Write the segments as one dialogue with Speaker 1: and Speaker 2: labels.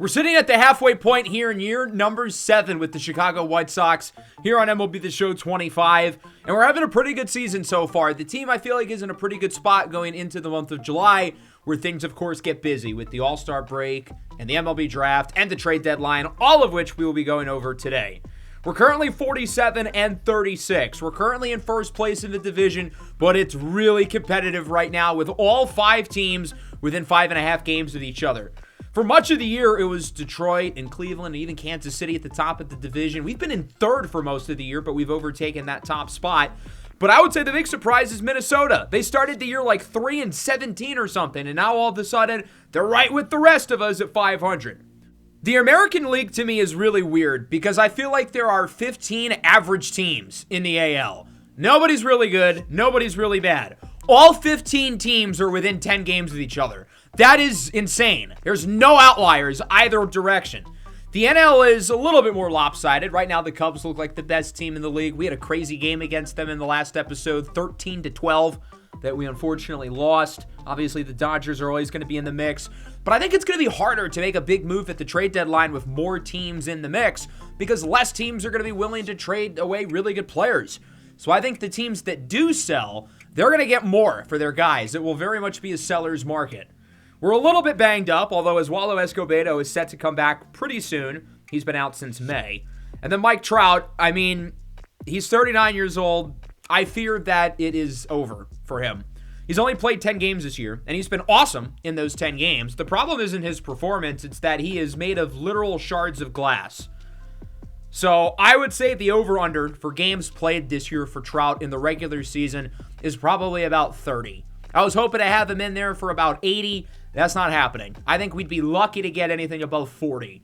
Speaker 1: We're sitting at the halfway point here in year number 7 with the Chicago White Sox here on MLB the Show 25, and we're having a pretty good season so far. The team, I feel like, is in a pretty good spot going into the month of July, where things, of course, get busy with the All-Star break and the MLB draft and the trade deadline, all of which we will be going over today. We're currently 47 and 36. We're currently in first place in the division, but it's really competitive right now with all 5 teams within 5.5 games of each other. For much of the year, it was Detroit and Cleveland and even Kansas City at the top of the division. We've been in third for most of the year, but we've overtaken that top spot. But I would say the big surprise is Minnesota. They started the year like 3-17 or something, and now all of a sudden, they're right with the rest of us at 500. The American League to me is really weird because I feel like there are 15 average teams in the AL. Nobody's really good. Nobody's really bad. All 15 teams are within 10 games of each other. That is insane. There's no outliers either direction. The NL is a little bit more lopsided. Right now, the Cubs look like the best team in the league. We had a crazy game against them in the last episode, 13-12, that we unfortunately lost. Obviously, the Dodgers are always going to be in the mix. But I think it's going to be harder to make a big move at the trade deadline with more teams in the mix because less teams are going to be willing to trade away really good players. So I think the teams that do sell, they're going to get more for their guys. It will very much be a seller's market. We're a little bit banged up, although Oswaldo Escobedo is set to come back pretty soon. He's been out since May. And then Mike Trout, I mean, he's 39 years old. I fear that it is over for him. He's only played 10 games this year, and he's been awesome in those 10 games. The problem isn't his performance, it's that he is made of literal shards of glass. So I would say the over-under for games played this year for Trout in the regular season is probably about 30. I was hoping to have him in there for about 80. That's not happening. I think we'd be lucky to get anything above 40.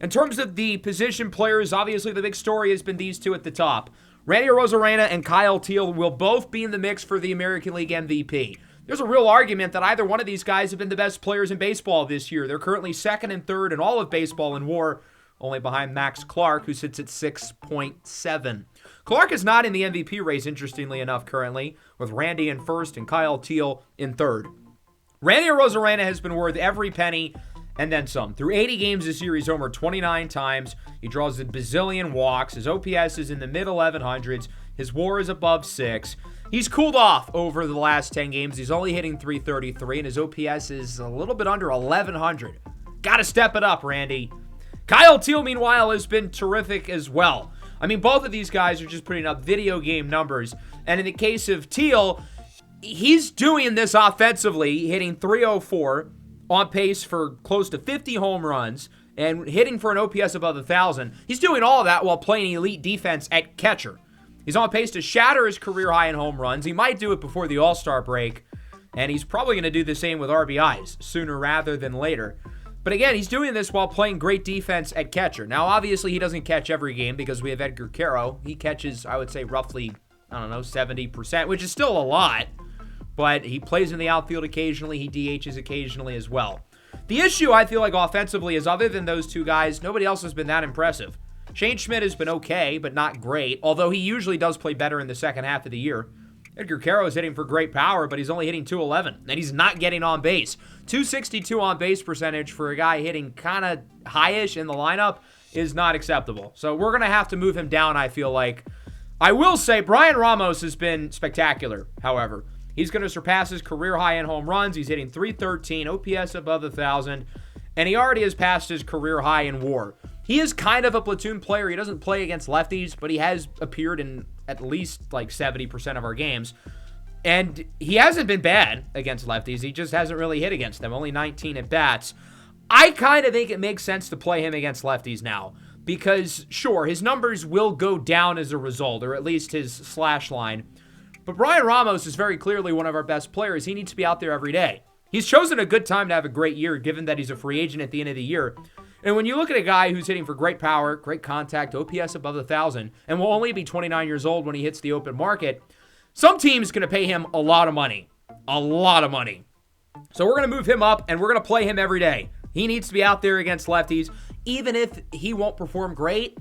Speaker 1: In terms of the position players, obviously the big story has been these two at the top. Randy Arozarena and Kyle Teel will both be in the mix for the American League MVP. There's a real argument that either one of these guys have been the best players in baseball this year. They're currently second and third in all of baseball in WAR, only behind Max Clark, who sits at 6.7. Clark is not in the MVP race, interestingly enough, currently, with Randy in first and Kyle Teel in third. Randy Arozarena has been worth every penny and then some. Through 80 games this year, he's homered 29 times. He draws a bazillion walks. His OPS is in the mid-1100s. His WAR is above 6. He's cooled off over the last 10 games. He's only hitting 333, and his OPS is a little bit under 1100. Got to step it up, Randy. Kyle Teel, meanwhile, has been terrific as well. I mean, both of these guys are just putting up video game numbers. And in the case of Teel, he's doing this offensively, hitting 304, on pace for close to 50 home runs, and hitting for an OPS above 1,000. He's doing all of that while playing elite defense at catcher. He's on pace to shatter his career high in home runs. He might do it before the All-Star break, and he's probably going to do the same with RBIs sooner rather than later. But again, he's doing this while playing great defense at catcher. Now, obviously, he doesn't catch every game because we have Edgar Caro. He catches, I would say, roughly, 70%, which is still a lot. But he plays in the outfield occasionally. He DHs occasionally as well. The issue, I feel like, offensively is other than those two guys, nobody else has been that impressive. Shane Schmidt has been okay, but not great, although he usually does play better in the second half of the year. Edgar Caro is hitting for great power, but he's only hitting 211, and he's not getting on base. 262 on base percentage for a guy hitting kind of high-ish in the lineup is not acceptable. So we're going to have to move him down, I feel like. I will say Brian Ramos has been spectacular, however. He's going to surpass his career high in home runs. He's hitting 313, OPS above 1,000, and he already has passed his career high in WAR. He is kind of a platoon player. He doesn't play against lefties, but he has appeared in at least like 70% of our games. And he hasn't been bad against lefties. He just hasn't really hit against them. Only 19 at bats. I kind of think it makes sense to play him against lefties now. Because, sure, his numbers will go down as a result, or at least his slash line. But Brian Ramos is very clearly one of our best players. He needs to be out there every day. He's chosen a good time to have a great year, given that he's a free agent at the end of the year. And when you look at a guy who's hitting for great power, great contact, OPS above 1,000, and will only be 29 years old when he hits the open market, some team's going to pay him a lot of money. A lot of money. So we're going to move him up, and we're going to play him every day. He needs to be out there against lefties. Even if he won't perform great,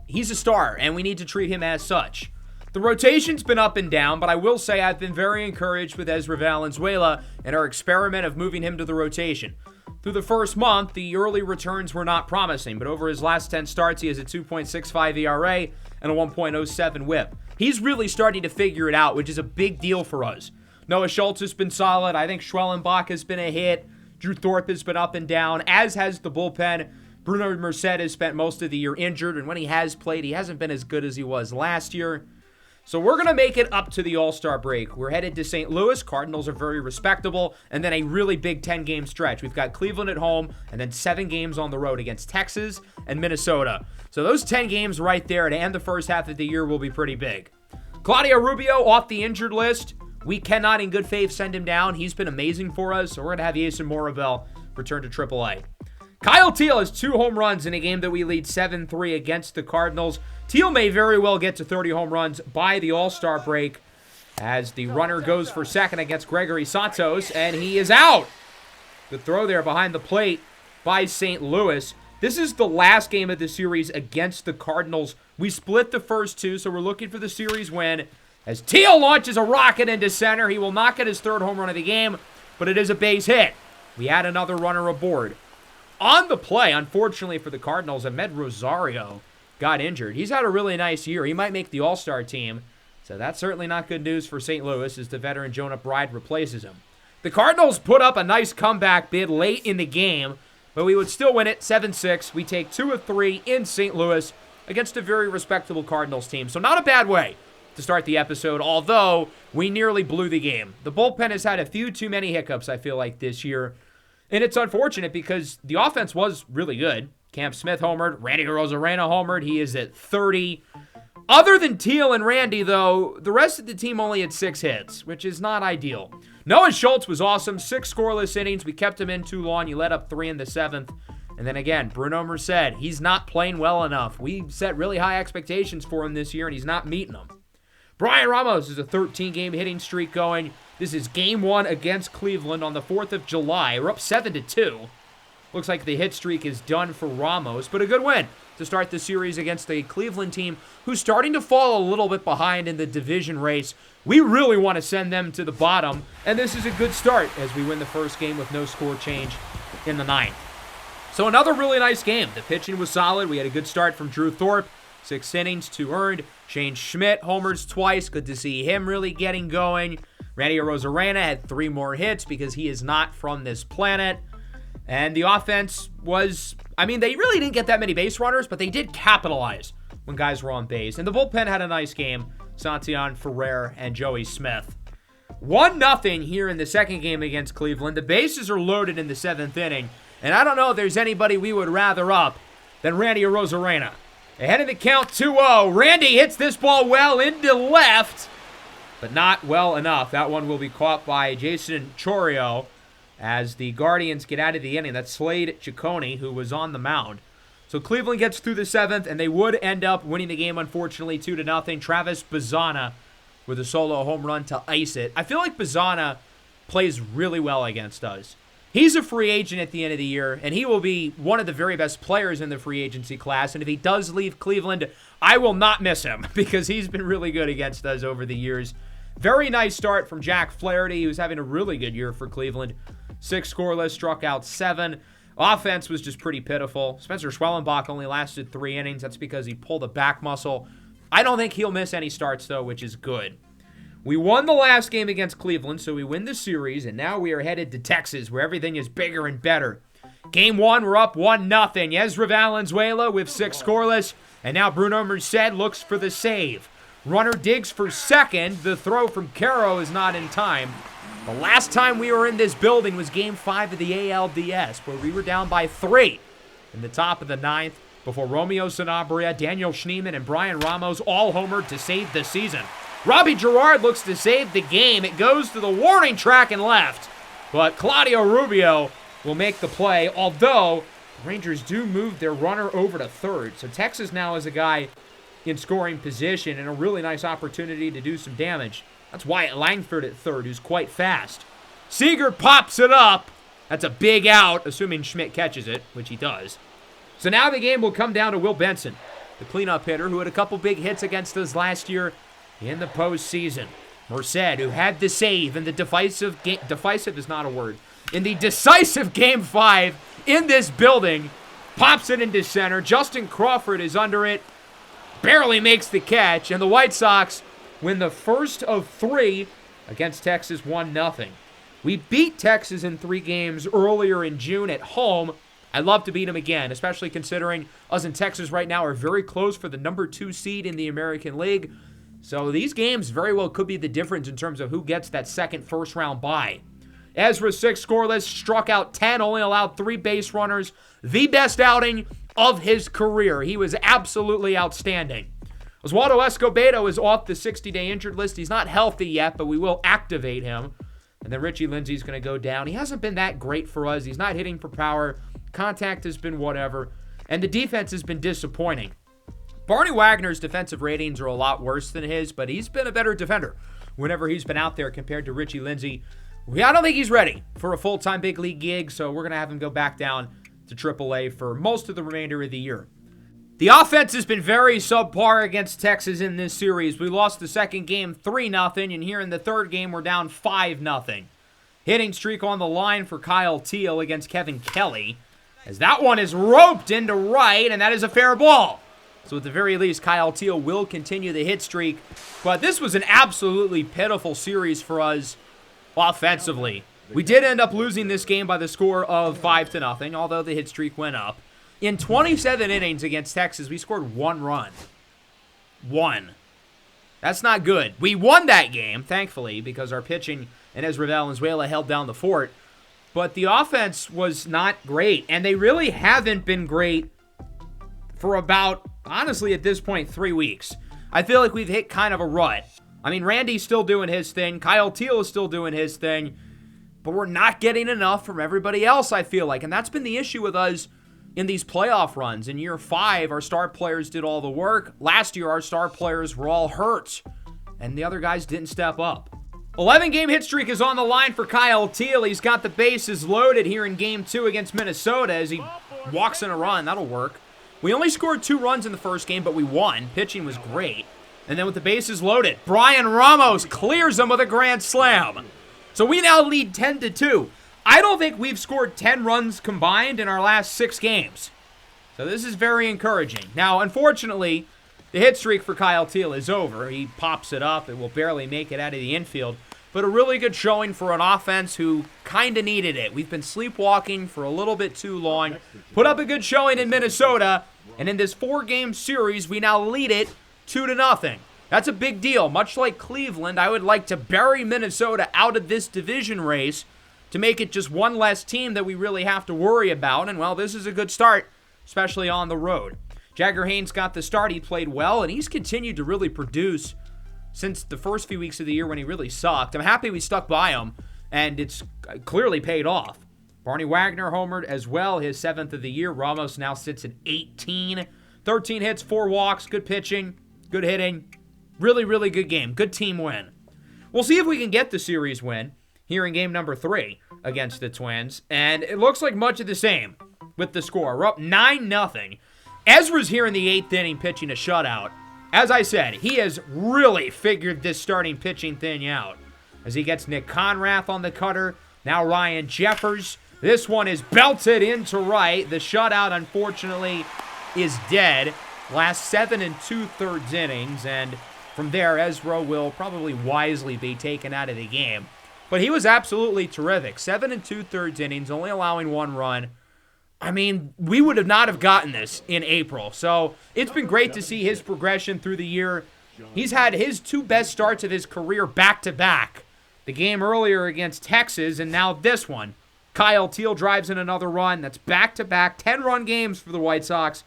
Speaker 1: he's a star, and we need to treat him as such. The rotation's been up and down, but I will say I've been very encouraged with Ezra Valenzuela and our experiment of moving him to the rotation. Through the first month, the early returns were not promising, but over his last 10 starts, he has a 2.65 ERA and a 1.07 whip. He's really starting to figure it out, which is a big deal for us. Noah Schultz has been solid. I think Schwellenbach has been a hit. Drew Thorpe has been up and down, as has the bullpen. Bruno Merced has spent most of the year injured, and when he has played, he hasn't been as good as he was last year. So we're going to make it up to the All-Star break. We're headed to St. Louis. Cardinals are very respectable. And then a really big 10-game stretch. We've got Cleveland at home and then 7 games on the road against Texas and Minnesota. So those 10 games right there to end the first half of the year will be pretty big. Claudio Rubio off the injured list. We cannot in good faith send him down. He's been amazing for us. So we're going to have Jason Morabel return to AAA. Kyle Teel has 2 home runs in a game that we lead 7-3 against the Cardinals. Teel may very well get to 30 home runs by the All-Star break as the runner goes for second against Gregory Santos, and he is out. The throw there behind the plate by St. Louis. This is the last game of the series against the Cardinals. We split the first 2, so we're looking for the series win. As Teel launches a rocket into center, he will not get his 3rd home run of the game, but it is a base hit. We add another runner aboard. On the play, unfortunately for the Cardinals, Ahmed Rosario got injured. He's had a really nice year. He might make the All-Star team. So that's certainly not good news for St. Louis as the veteran Jonah Bride replaces him. The Cardinals put up a nice comeback bid late in the game, but we would still win it 7-6. We take 2 of 3 in St. Louis against a very respectable Cardinals team. So not a bad way to start the episode, although we nearly blew the game. The bullpen has had a few too many hiccups, I feel like, this year. And it's unfortunate because the offense was really good. Cam Smith homered. Randy Arozarena homered. He is at 30. Other than Teel and Randy, though, the rest of the team only had 6 hits, which is not ideal. Noah Schultz was awesome. 6 scoreless innings. We kept him in too long. You let up 3 in the 7th. And then again, Bruno Merced. He's not playing well enough. We set really high expectations for him this year, and he's not meeting them. Brian Ramos is a 13-game hitting streak going. This is game 1 against Cleveland on the 4th of July. We're up 7-2. Looks like the hit streak is done for Ramos, but a good win to start the series against a Cleveland team who's starting to fall a little bit behind in the division race. We really want to send them to the bottom, and this is a good start as we win the first game with no score change in the 9th. So another really nice game. The pitching was solid. We had a good start from Drew Thorpe. 6 innings, 2 earned. Shane Schmidt homers twice. Good to see him really getting going. Randy Arozarena had 3 more hits because he is not from this planet. And the offense was, they really didn't get that many base runners, but they did capitalize when guys were on base. And the bullpen had a nice game. Santiago Ferrer and Joey Smith. 1-0 here in the second game against Cleveland. The bases are loaded in the 7th inning. And I don't know if there's anybody we would rather up than Randy Arozarena. Ahead of the count 2-0. Randy hits this ball well into left, but not well enough. That one will be caught by Jason Chorio as the Guardians get out of the inning. That's Slade Ciccone, who was on the mound. So Cleveland gets through the 7th, and they would end up winning the game, unfortunately, 2-0. Travis Bazzana with a solo home run to ice it. I feel like Bazzana plays really well against us. He's a free agent at the end of the year, and he will be one of the very best players in the free agency class. And if he does leave Cleveland, I will not miss him because he's been really good against us over the years. Very nice start from Jack Flaherty, who's having a really good year for Cleveland. 6 scoreless, struck out 7. Offense was just pretty pitiful. Spencer Schwellenbach only lasted 3 innings. That's because he pulled a back muscle. I don't think he'll miss any starts, though, which is good. We won the last game against Cleveland, so we win the series, and now we are headed to Texas, where everything is bigger and better. Game 1, we're up 1-0. Yesra Valenzuela with 6 scoreless, and now Bruno Merced looks for the save. Runner digs for second. The throw from Caro is not in time. The last time we were in this building was Game 5 of the ALDS, where we were down by 3 in the top of the 9th before Romeo Sanabria, Daniel Schneemann, and Brian Ramos all homered to save the season. Robbie Girard looks to save the game. It goes to the warning track and left, but Claudio Rubio will make the play, although the Rangers do move their runner over to third. So Texas now has a guy in scoring position and a really nice opportunity to do some damage. That's Wyatt Langford at third, who's quite fast. Seager pops it up. That's a big out, assuming Schmidt catches it, which he does. So now the game will come down to Will Benson, the cleanup hitter who had a couple big hits against us last year in the postseason. Merced, who had the save in the divisive is not a word. in the decisive Game 5 in this building. Pops it into center. Justin Crawford is under it. Barely makes the catch. And the White Sox win the first of 3 against Texas 1-0. We beat Texas in 3 games earlier in June at home. I'd love to beat them again, especially considering us in Texas right now are very close for the number 2 seed in the American League. So these games very well could be the difference in terms of who gets that second first-round bye. Ezra 6 scoreless, struck out 10, only allowed 3 base runners. The best outing of his career. He was absolutely outstanding. Oswaldo Escobedo is off the 60-day injured list. He's not healthy yet, but we will activate him. And then Richie Lindsey's going to go down. He hasn't been that great for us. He's not hitting for power. Contact has been whatever. And the defense has been disappointing. Barney Wagner's defensive ratings are a lot worse than his, but he's been a better defender whenever he's been out there compared to Richie Lindsey. I don't think he's ready for a full-time big league gig, so we're going to have him go back down to AAA for most of the remainder of the year. The offense has been very subpar against Texas in this series. We lost the second game 3-0, and here in the third game we're down 5-0. Hitting streak on the line for Kyle Teal against Kevin Kelly, as that one is roped into right, and that is a fair ball. So at the very least, Kyle Teal will continue the hit streak. But this was an absolutely pitiful series for us offensively. We did end up losing this game by the score of 5-0, although the hit streak went up. In 27 innings against Texas, we scored 1 run. 1. That's not good. We won that game, thankfully, because our pitching and Ezra Valenzuela held down the fort. But the offense was not great, and they really haven't been great for about, honestly, at this point, 3 weeks. I feel like we've hit kind of a rut. I mean, Randy's still doing his thing. Kyle Teal is still doing his thing. But we're not getting enough from everybody else, I feel like. And that's been the issue with us in these playoff runs. In year 5, our star players did all the work. Last year, our star players were all hurt. And the other guys didn't step up. 11-game hit streak is on the line for Kyle Teal. He's got the bases loaded here in Game 2 against Minnesota as he walks in a run. That'll work. We only scored 2 runs in the first game, but we won. Pitching was great. And then with the bases loaded, Brian Ramos clears them with a grand slam. So we now lead 10-2. I don't think we've scored 10 runs combined in our last 6 games. So this is very encouraging. Now, unfortunately, the hit streak for Kyle Teal is over. He pops it up. It will barely make it out of the infield. But a really good showing for an offense who kind of needed it. We've been sleepwalking for a little bit too long. Put up a good showing in Minnesota. And in this 4-game series, we now lead it 2-0. That's a big deal. Much like Cleveland, I would like to bury Minnesota out of this division race to make it just one less team that we really have to worry about. And, well, this is a good start, especially on the road. Jagger Haynes got the start. He played well, and he's continued to really produce since the first few weeks of the year when he really sucked. I'm happy we stuck by him, and it's clearly paid off. Barney Wagner homered as well, his 7th of the year. Ramos now sits at 18. 13 hits, 4 walks, good pitching, good hitting. Really, really good game. Good team win. We'll see if we can get the series win here in game number 3 against the Twins. And it looks like much of the same with the score. We're up 9-0. Ezra's here in the 8th inning pitching a shutout. As I said, he has really figured this starting pitching thing out. As he gets Nick Conrath on the cutter. Now Ryan Jeffers. This one is belted into right. The shutout, unfortunately, is dead. Last 7 2/3 innings. And from there, Ezra will probably wisely be taken out of the game. But he was absolutely terrific. 7 2/3 innings, only allowing 1 run. I mean, we would have not have gotten this in April. So it's been great to see his progression through the year. He's had his 2 best starts of his career back-to-back. The game earlier against Texas, and now this one. Kyle Teal drives in another run. That's back-to-back 10-run games for the White Sox,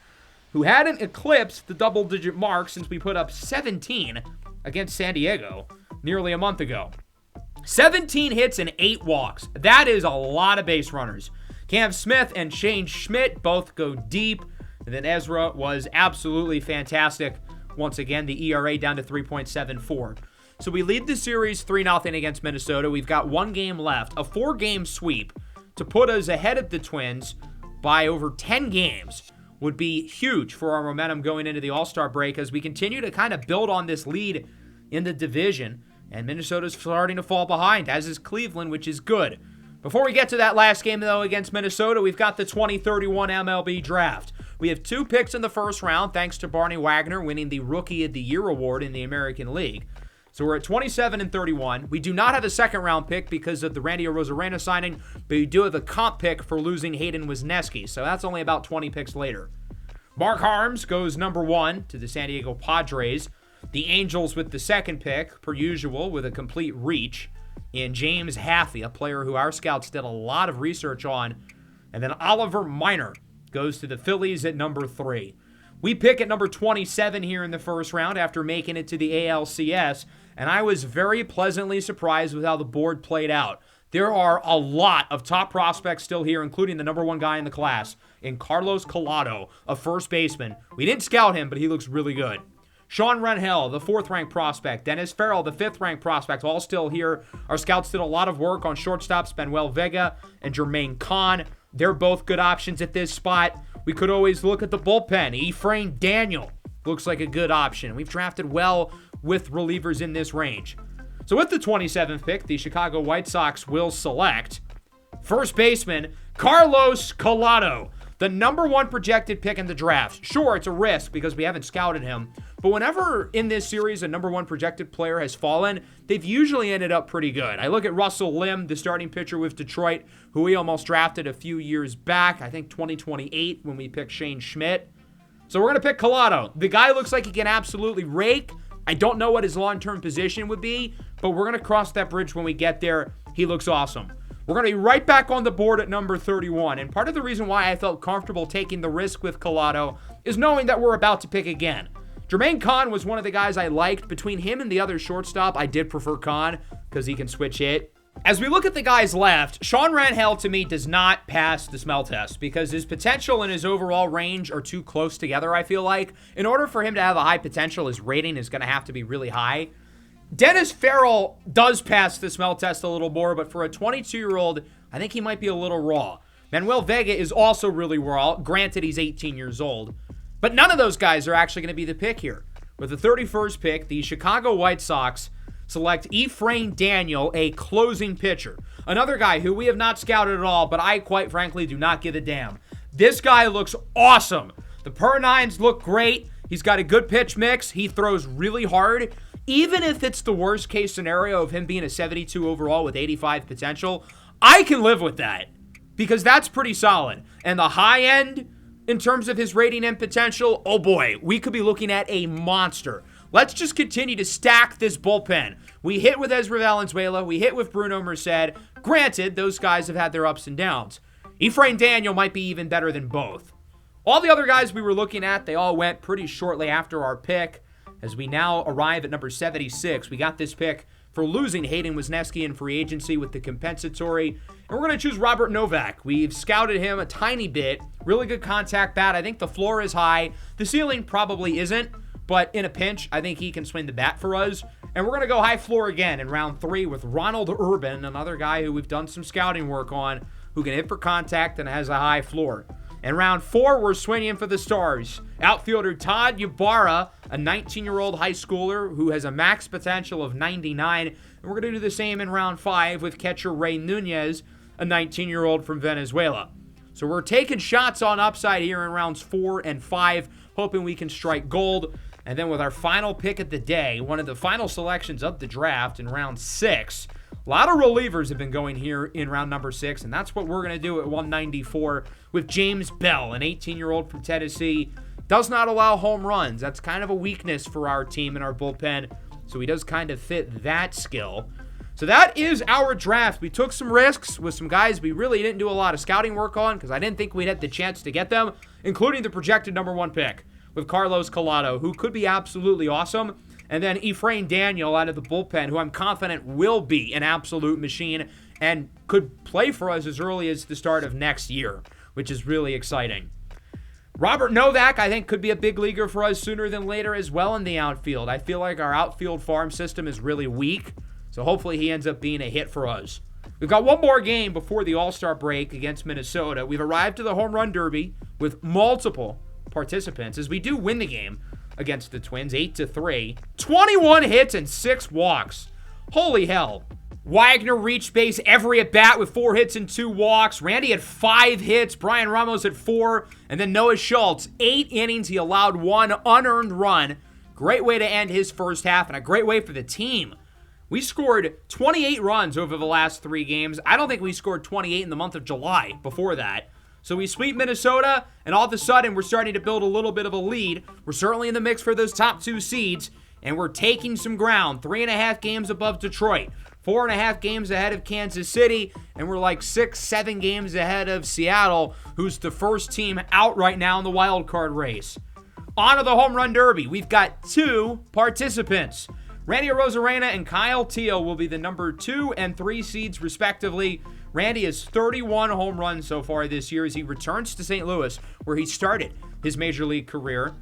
Speaker 1: who hadn't eclipsed the double-digit mark since we put up 17 against San Diego nearly a month ago. 17 hits and 8 walks. That is a lot of base runners. Cam Smith and Shane Schmidt both go deep. And then Ezra was absolutely fantastic. Once again, the ERA down to 3.74. So we lead the series 3-0 against Minnesota. We've got 1 game left, a 4-game sweep to put us ahead of the Twins by over 10 games. Would be huge for our momentum going into the All-Star break as we continue to kind of build on this lead in the division. And Minnesota's starting to fall behind, as is Cleveland, which is good. Before we get to that last game, though, against Minnesota, we've got the 2031 MLB Draft. We have 2 picks in the first round, thanks to Barney Wagner winning the Rookie of the Year award in the American League. So we're at 27 and 31. We do not have a second-round pick because of the Randy Arozarena signing, but we do have a comp pick for losing Hayden Wesneski, so that's only about 20 picks later. Mark Harms goes number 1 to the San Diego Padres. The Angels with the second pick, per usual, with a complete reach in James Haffey, a player who our scouts did a lot of research on. And then Oliver Minor goes to the Phillies at number 3. We pick at number 27 here in the first round after making it to the ALCS, and I was very pleasantly surprised with how the board played out. There are a lot of top prospects still here, including the number 1 guy in the class, in Carlos Collado, a first baseman. We didn't scout him, but he looks really good. Sean Rangel, the 4th-ranked prospect. Dennis Farrell, the 5th-ranked prospect, all still here. Our scouts did a lot of work on shortstops, Manuel Vega and Jermaine Kahn. They're both good options at this spot. We could always look at the bullpen. Ephraim Daniel looks like a good option. We've drafted well with relievers in this range. So with the 27th pick, the Chicago White Sox will select first baseman Carlos Collado, the number 1 projected pick in the draft. Sure, it's a risk because we haven't scouted him, but whenever in this series a number 1 projected player has fallen, they've usually ended up pretty good. I look at Russell Lim, the starting pitcher with Detroit, who we almost drafted a few years back, I think 2028 when we picked Shane Schmidt. So we're going to pick Collado. The guy looks like he can absolutely rake. I don't know what his long-term position would be, but we're going to cross that bridge when we get there. He looks awesome. We're going to be right back on the board at number 31, and part of the reason why I felt comfortable taking the risk with Collado is knowing that we're about to pick again. Jermaine Kahn was one of the guys I liked. Between him and the other shortstop, I did prefer Kahn because he can switch hit. As we look at the guys left, Sean Rangel to me does not pass the smell test because his potential and his overall range are too close together, I feel like. In order for him to have a high potential, his rating is going to have to be really high. Dennis Farrell does pass the smell test a little more, but for a 22-year-old, I think he might be a little raw. Manuel Vega is also really raw. Granted, he's 18 years old. But none of those guys are actually going to be the pick here. With the 31st pick, the Chicago White Sox select Ephraim Daniel, a closing pitcher. Another guy who we have not scouted at all, but I quite frankly do not give a damn. This guy looks awesome. The per-nines look great. He's got a good pitch mix. He throws really hard. Even if it's the worst case scenario of him being a 72 overall with 85 potential, I can live with that because that's pretty solid. And the high end, in terms of his rating and potential, oh boy, we could be looking at a monster. Let's just continue to stack this bullpen. We hit with Ezra Valenzuela. We hit with Bruno Merced. Granted, those guys have had their ups and downs. Ephraim Daniel might be even better than both. All the other guys we were looking at, they all went pretty shortly after our pick. As we now arrive at number 76, we got this pick for losing Hayden Wesneski in free agency with the compensatory. And we're going to choose Robert Novak. We've scouted him a tiny bit. Really good contact bat. I think the floor is high. The ceiling probably isn't, but in a pinch, I think he can swing the bat for us. And we're going to go high floor again in round 3 with Ronald Urban, another guy who we've done some scouting work on, who can hit for contact and has a high floor. In round 4, we're swinging for the stars. Outfielder Todd Ybarra, a 19-year-old high schooler who has a max potential of 99. And we're going to do the same in round 5 with catcher Ray Nunez, a 19-year-old from Venezuela. So we're taking shots on upside here in rounds 4 and 5, hoping we can strike gold. And then with our final pick of the day, one of the final selections of the draft in round 6, a lot of relievers have been going here in round number 6, and that's what we're going to do at 194 with James Bell, an 18-year-old from Tennessee. Does not allow home runs. That's kind of a weakness for our team and our bullpen, so he does kind of fit that skill. So that is our draft. We took some risks with some guys we really didn't do a lot of scouting work on because I didn't think we'd had the chance to get them, including the projected number 1 pick with Carlos Collado, who could be absolutely awesome. And then Ephraim Daniel out of the bullpen, who I'm confident will be an absolute machine and could play for us as early as the start of next year, which is really exciting. Robert Novak, I think, could be a big leaguer for us sooner than later as well in the outfield. I feel like our outfield farm system is really weak, so hopefully he ends up being a hit for us. We've got one more game before the All-Star break against Minnesota. We've arrived to the Home Run Derby with multiple participants as we do win the game against the Twins 8-3. 21 hits and 6 walks. Holy hell. Wagner reached base every at-bat with 4 hits and 2 walks. Randy had 5 hits. Brian Ramos had 4. And then Noah Schultz, 8 innings. He allowed 1 unearned run. Great way to end his first half and a great way for the team. We scored 28 runs over the last 3 games. I don't think we scored 28 in the month of July before that. So we sweep Minnesota, and all of a sudden, we're starting to build a little bit of a lead. We're certainly in the mix for those top 2 seeds, and we're taking some ground. 3.5 games above Detroit, 4.5 games ahead of Kansas City, and we're like 6-7 games ahead of Seattle, who's the first team out right now in the wild card race. On to the Home Run Derby. We've got 2 participants. Randy Arozarena and Kyle Teel will be the number 2 and 3 seeds, respectively. Randy has 31 home runs so far this year as he returns to St. Louis, where he started his major league career.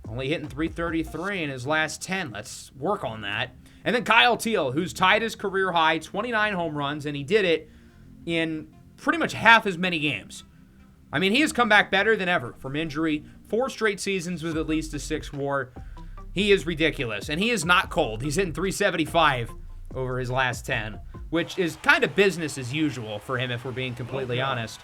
Speaker 1: Only hitting .333 in his last 10. Let's work on that. And then Kyle Teel, who's tied his career high, 29 home runs, and he did it in pretty much half as many games. I mean, he has come back better than ever from injury. 4 straight seasons with at least a 6 WAR. He is ridiculous, and he is not cold. He's hitting .375 over his last 10, which is kind of business as usual for him, if we're being completely honest.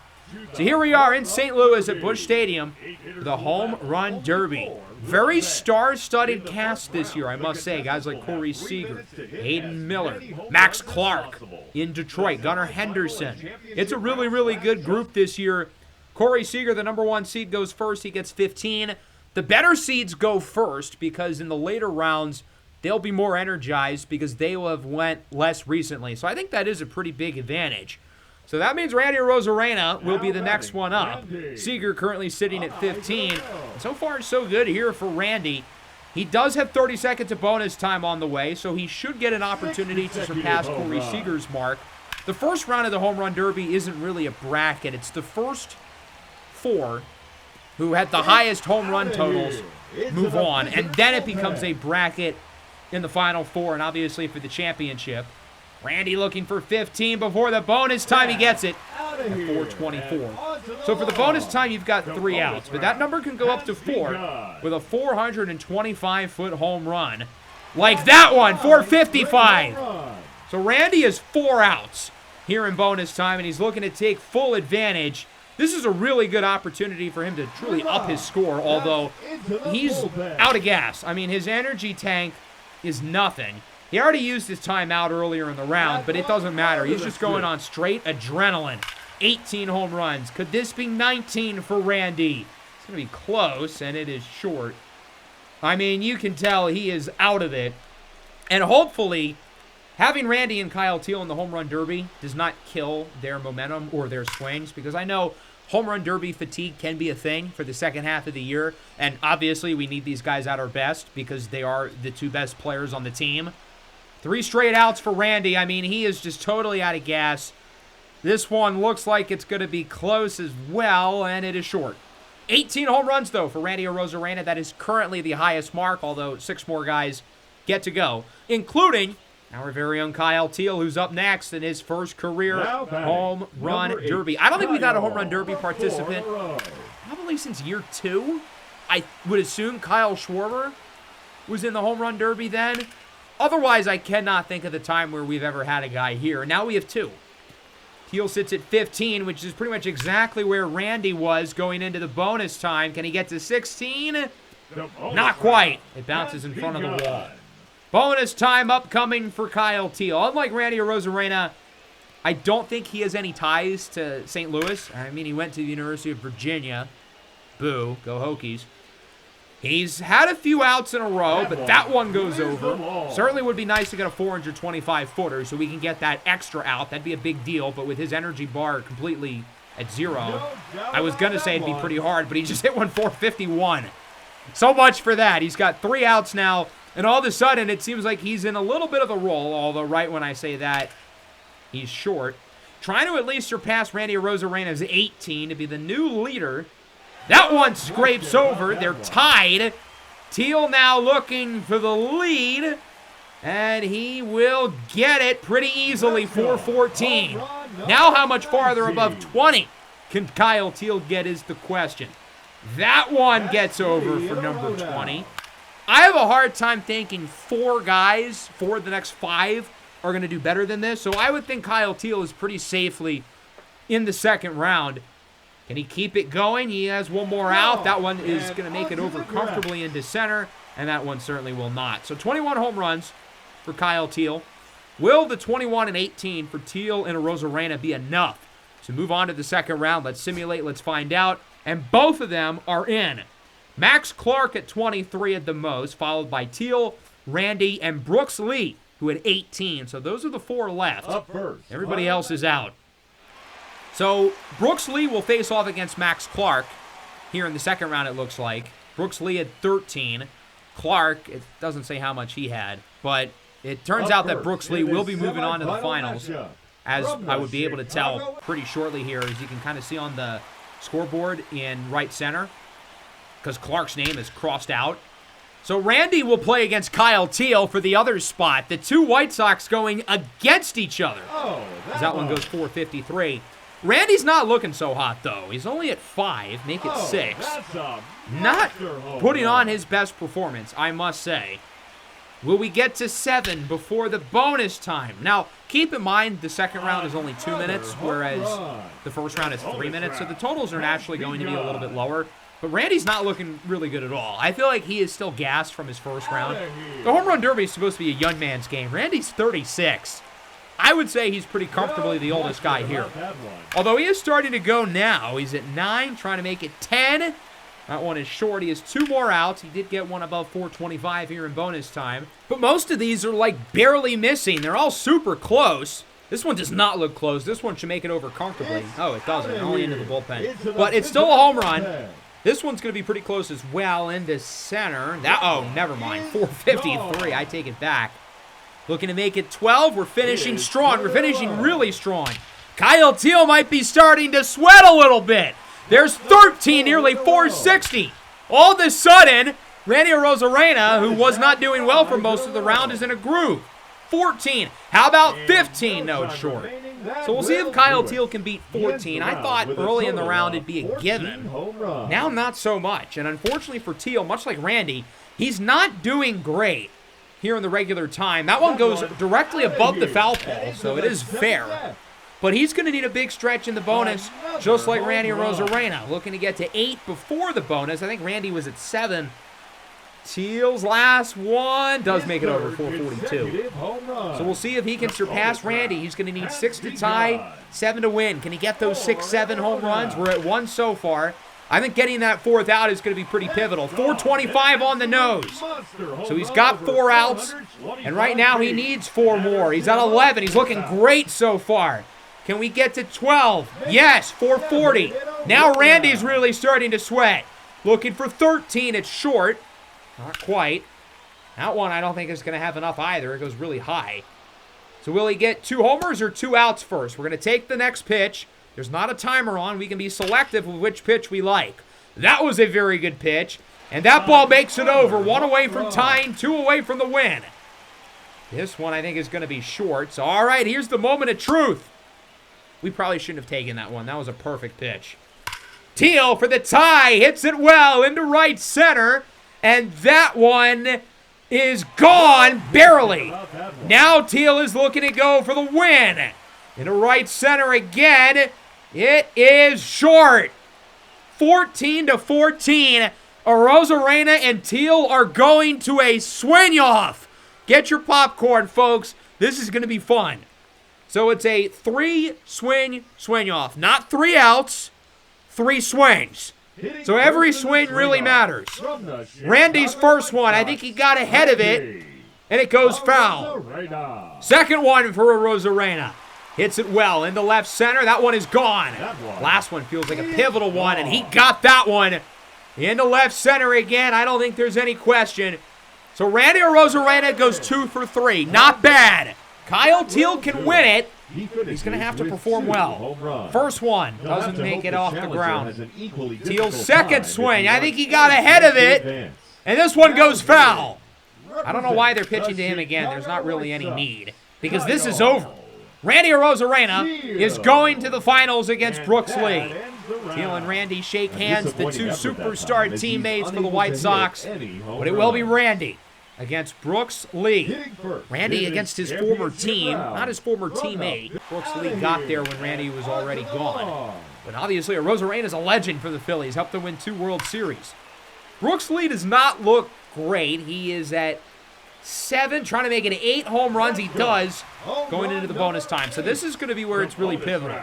Speaker 1: So here we are in St. Louis at Busch Stadium for the Home Run Derby. Very star-studded cast this year, I must say. Guys like Corey Seager, Hayden Miller, Max Clark in Detroit, Gunnar Henderson. It's a really, really good group this year. Corey Seager, the number 1 seed, goes first. He gets 15. The better seeds go first because in the later rounds, they'll be more energized because they will have went less recently. So I think that is a pretty big advantage. So that means Randy Arozarena will be the next one up. Seager currently sitting at 15. So far, so good here for Randy. He does have 30 seconds of bonus time on the way, so he should get an opportunity to surpass Corey Seager's mark. The first round of the Home Run Derby isn't really a bracket. It's the first 4 who had the highest home run totals move on, and then it becomes a bracket in the final 4, and obviously for the championship. Randy looking for 15 before the bonus time. He gets it at 424. So for the bonus time, you've got 3 outs, but that number can go up to 4 with a 425-foot home run. Like that one, 455. So Randy has 4 outs here in bonus time, and he's looking to take full advantage. This is a really good opportunity for him to truly up his score, although he's out of gas. I mean, his energy tank is nothing. He already used his timeout earlier in the round, but it doesn't matter. He's just going on straight adrenaline. 18 home runs. Could this be 19 for Randy? It's going to be close, and it is short. I mean, you can tell he is out of it. And hopefully, having Randy and Kyle Teel in the Home Run Derby does not kill their momentum or their swings, because I know Home Run Derby fatigue can be a thing for the second half of the year, and obviously we need these guys at our best because they are the 2 best players on the team. 3 straight outs for Randy. I mean, he is just totally out of gas. This one looks like it's going to be close as well, and it is short. 18 home runs, though, for Randy Arozarena. That is currently the highest mark, although 6 more guys get to go, including our very own Kyle Teel, who's up next in his first career Home Run Derby. I don't think we've had a Home Run Derby participant probably since year 2. I would assume Kyle Schwarber was in the Home Run Derby then. Otherwise, I cannot think of the time where we've ever had a guy here. Now we have 2. Teel sits at 15, which is pretty much exactly where Randy was going into the bonus time. Can he get to 16? Not quite. It bounces in front of the wall. Bonus time upcoming for Kyle Teel. Unlike Randy Arozarena, I don't think he has any ties to St. Louis. I mean, he went to the University of Virginia. Boo, go Hokies. He's had a few outs in a row, but that one goes over. Certainly would be nice to get a 425-footer so we can get that extra out. That'd be a big deal, but with his energy bar completely at 0, I was going to say it'd be pretty hard, but he just hit one 451. So much for that. He's got 3 outs now, and all of a sudden it seems like he's in a little bit of a roll, although right when I say that, he's short. Trying to at least surpass Randy Arozarena's 18 to be the new leader. That one scrapes over. They're tied. Teel now looking for the lead. And he will get it pretty easily, 414. Now how much farther above 20 can Kyle Teel get is the question. That one gets over for number 20. I have a hard time thinking 4 guys for the next 5 are going to do better than this. So I would think Kyle Teel is pretty safely in the second round. Can he keep it going? He has one more out. That one is going to make it over comfortably into center, and that one certainly will not. So 21 home runs for Kyle Teel. Will the 21 and 18 for Teel and Arozarena be enough to move on to the second round? Let's simulate. Let's find out. And both of them are in. Max Clark at 23 at the most, followed by Teel, Randy, and Brooks Lee, who had 18. So those are the 4 left. Everybody else is out. So Brooks Lee will face off against Max Clark here in the second round, it looks like. Brooks Lee had 13. Clark, it doesn't say how much he had, but it turns out that Brooks Lee will be moving on to the finals, as I would be able to tell pretty shortly here, as you can kind of see on the scoreboard in right center, because Clark's name is crossed out. So Randy will play against Kyle Teel for the other spot. The two White Sox going against each other. As that one goes 453. Randy's not looking so hot, though. He's only at 5, make it 6. Not putting on his best performance, I must say. Will we get to 7 before the bonus time? Now, keep in mind the second round is only 2 minutes, whereas the first round is 3 minutes, so the totals are naturally going to be a little bit lower. But Randy's not looking really good at all. I feel like he is still gassed from his first round. The home run derby is supposed to be a young man's game. Randy's 36. I would say he's pretty comfortably the oldest guy here. Although he is starting to go now. He's at 9, trying to make it 10. That one is short. He has 2 more outs. He did get one above 425 here in bonus time. But most of these are like barely missing. They're all super close. This one does not look close. This one should make it over comfortably. Oh, it doesn't. Only into the bullpen. But it's still a home run. This one's going to be pretty close as well into center. Oh, never mind. 453. I take it back. Looking to make it 12. We're finishing strong. We're finishing really strong. Kyle Teel might be starting to sweat a little bit. There's 13, nearly 460. All of a sudden, Randy Arozarena, who was not doing well for most of the round, is in a groove. 14. How about 15? No, it's short. So we'll see if Kyle Teel can beat 14. I thought early in the round it'd be a given. Now not so much. And unfortunately for Teel, much like Randy, he's not doing great here in the regular time. That one goes directly above the foul pole, so it is fair. But he's going to need a big stretch in the bonus, just like Randy Arozarena. Looking to get to 8 before the bonus. I think Randy was at 7. Teel's last one does make it over 442. So we'll see if he can surpass Randy. He's going to need 6 to tie, 7 to win. Can he get those 6, 7 home runs? We're at 1 so far. I think getting that 4th out is going to be pretty pivotal. 425 on the nose. So he's got 4 outs, and right now he needs 4 more. He's at 11. He's looking great so far. Can we get to 12? Yes, 440. Now Randy's really starting to sweat. Looking for 13. It's short. Not quite. That one I don't think is going to have enough either. It goes really high. So will he get 2 homers or 2 outs first? We're going to take the next pitch. There's not a timer on. We can be selective with which pitch we like. That was a very good pitch. And that ball makes it over. 1 away from tying, 2 away from the win. This one I think is going to be short. So all right, here's the moment of truth. We probably shouldn't have taken that one. That was a perfect pitch. Teel for the tie. Hits it well into right center. And that one is gone, barely. Now Teel is looking to go for the win. Into right center again. It is short. 14-14. Arozarena and Teel are going to a swing-off. Get your popcorn, folks. This is going to be fun. So it's a 3-swing swing-off. Not 3 outs, 3 swings. So every swing really matters. Randy's first one, I think he got ahead of it, and it goes foul. Second one for Arozarena. Hits it well into left center. That one is gone. Last one feels like a pivotal one, and he got that one into left center again. I don't think there's any question. So Randy Arozarena goes 2 for 3. Not bad. Kyle Teel can win it. He's going to have to perform well. First one doesn't make it off the ground. Teel's second swing. I think he got ahead of it. And this one goes foul. I don't know why they're pitching to him again. There's not really any need, because this is over. Randy Arozarena is going to the finals against Brooks Lee. Teel and Randy shake hands, the 2 superstar teammates for the White Sox. But it will be Randy against Brooks Lee. Randy against his former team, not his former teammate. Brooks Lee got there when Randy was already gone. But obviously, Arozarena is a legend for the Phillies, helped them win 2 World Series. Brooks Lee does not look great. He is at 7, trying to make it 8 home runs. He does, going into the bonus time. So this is going to be where it's really pivotal.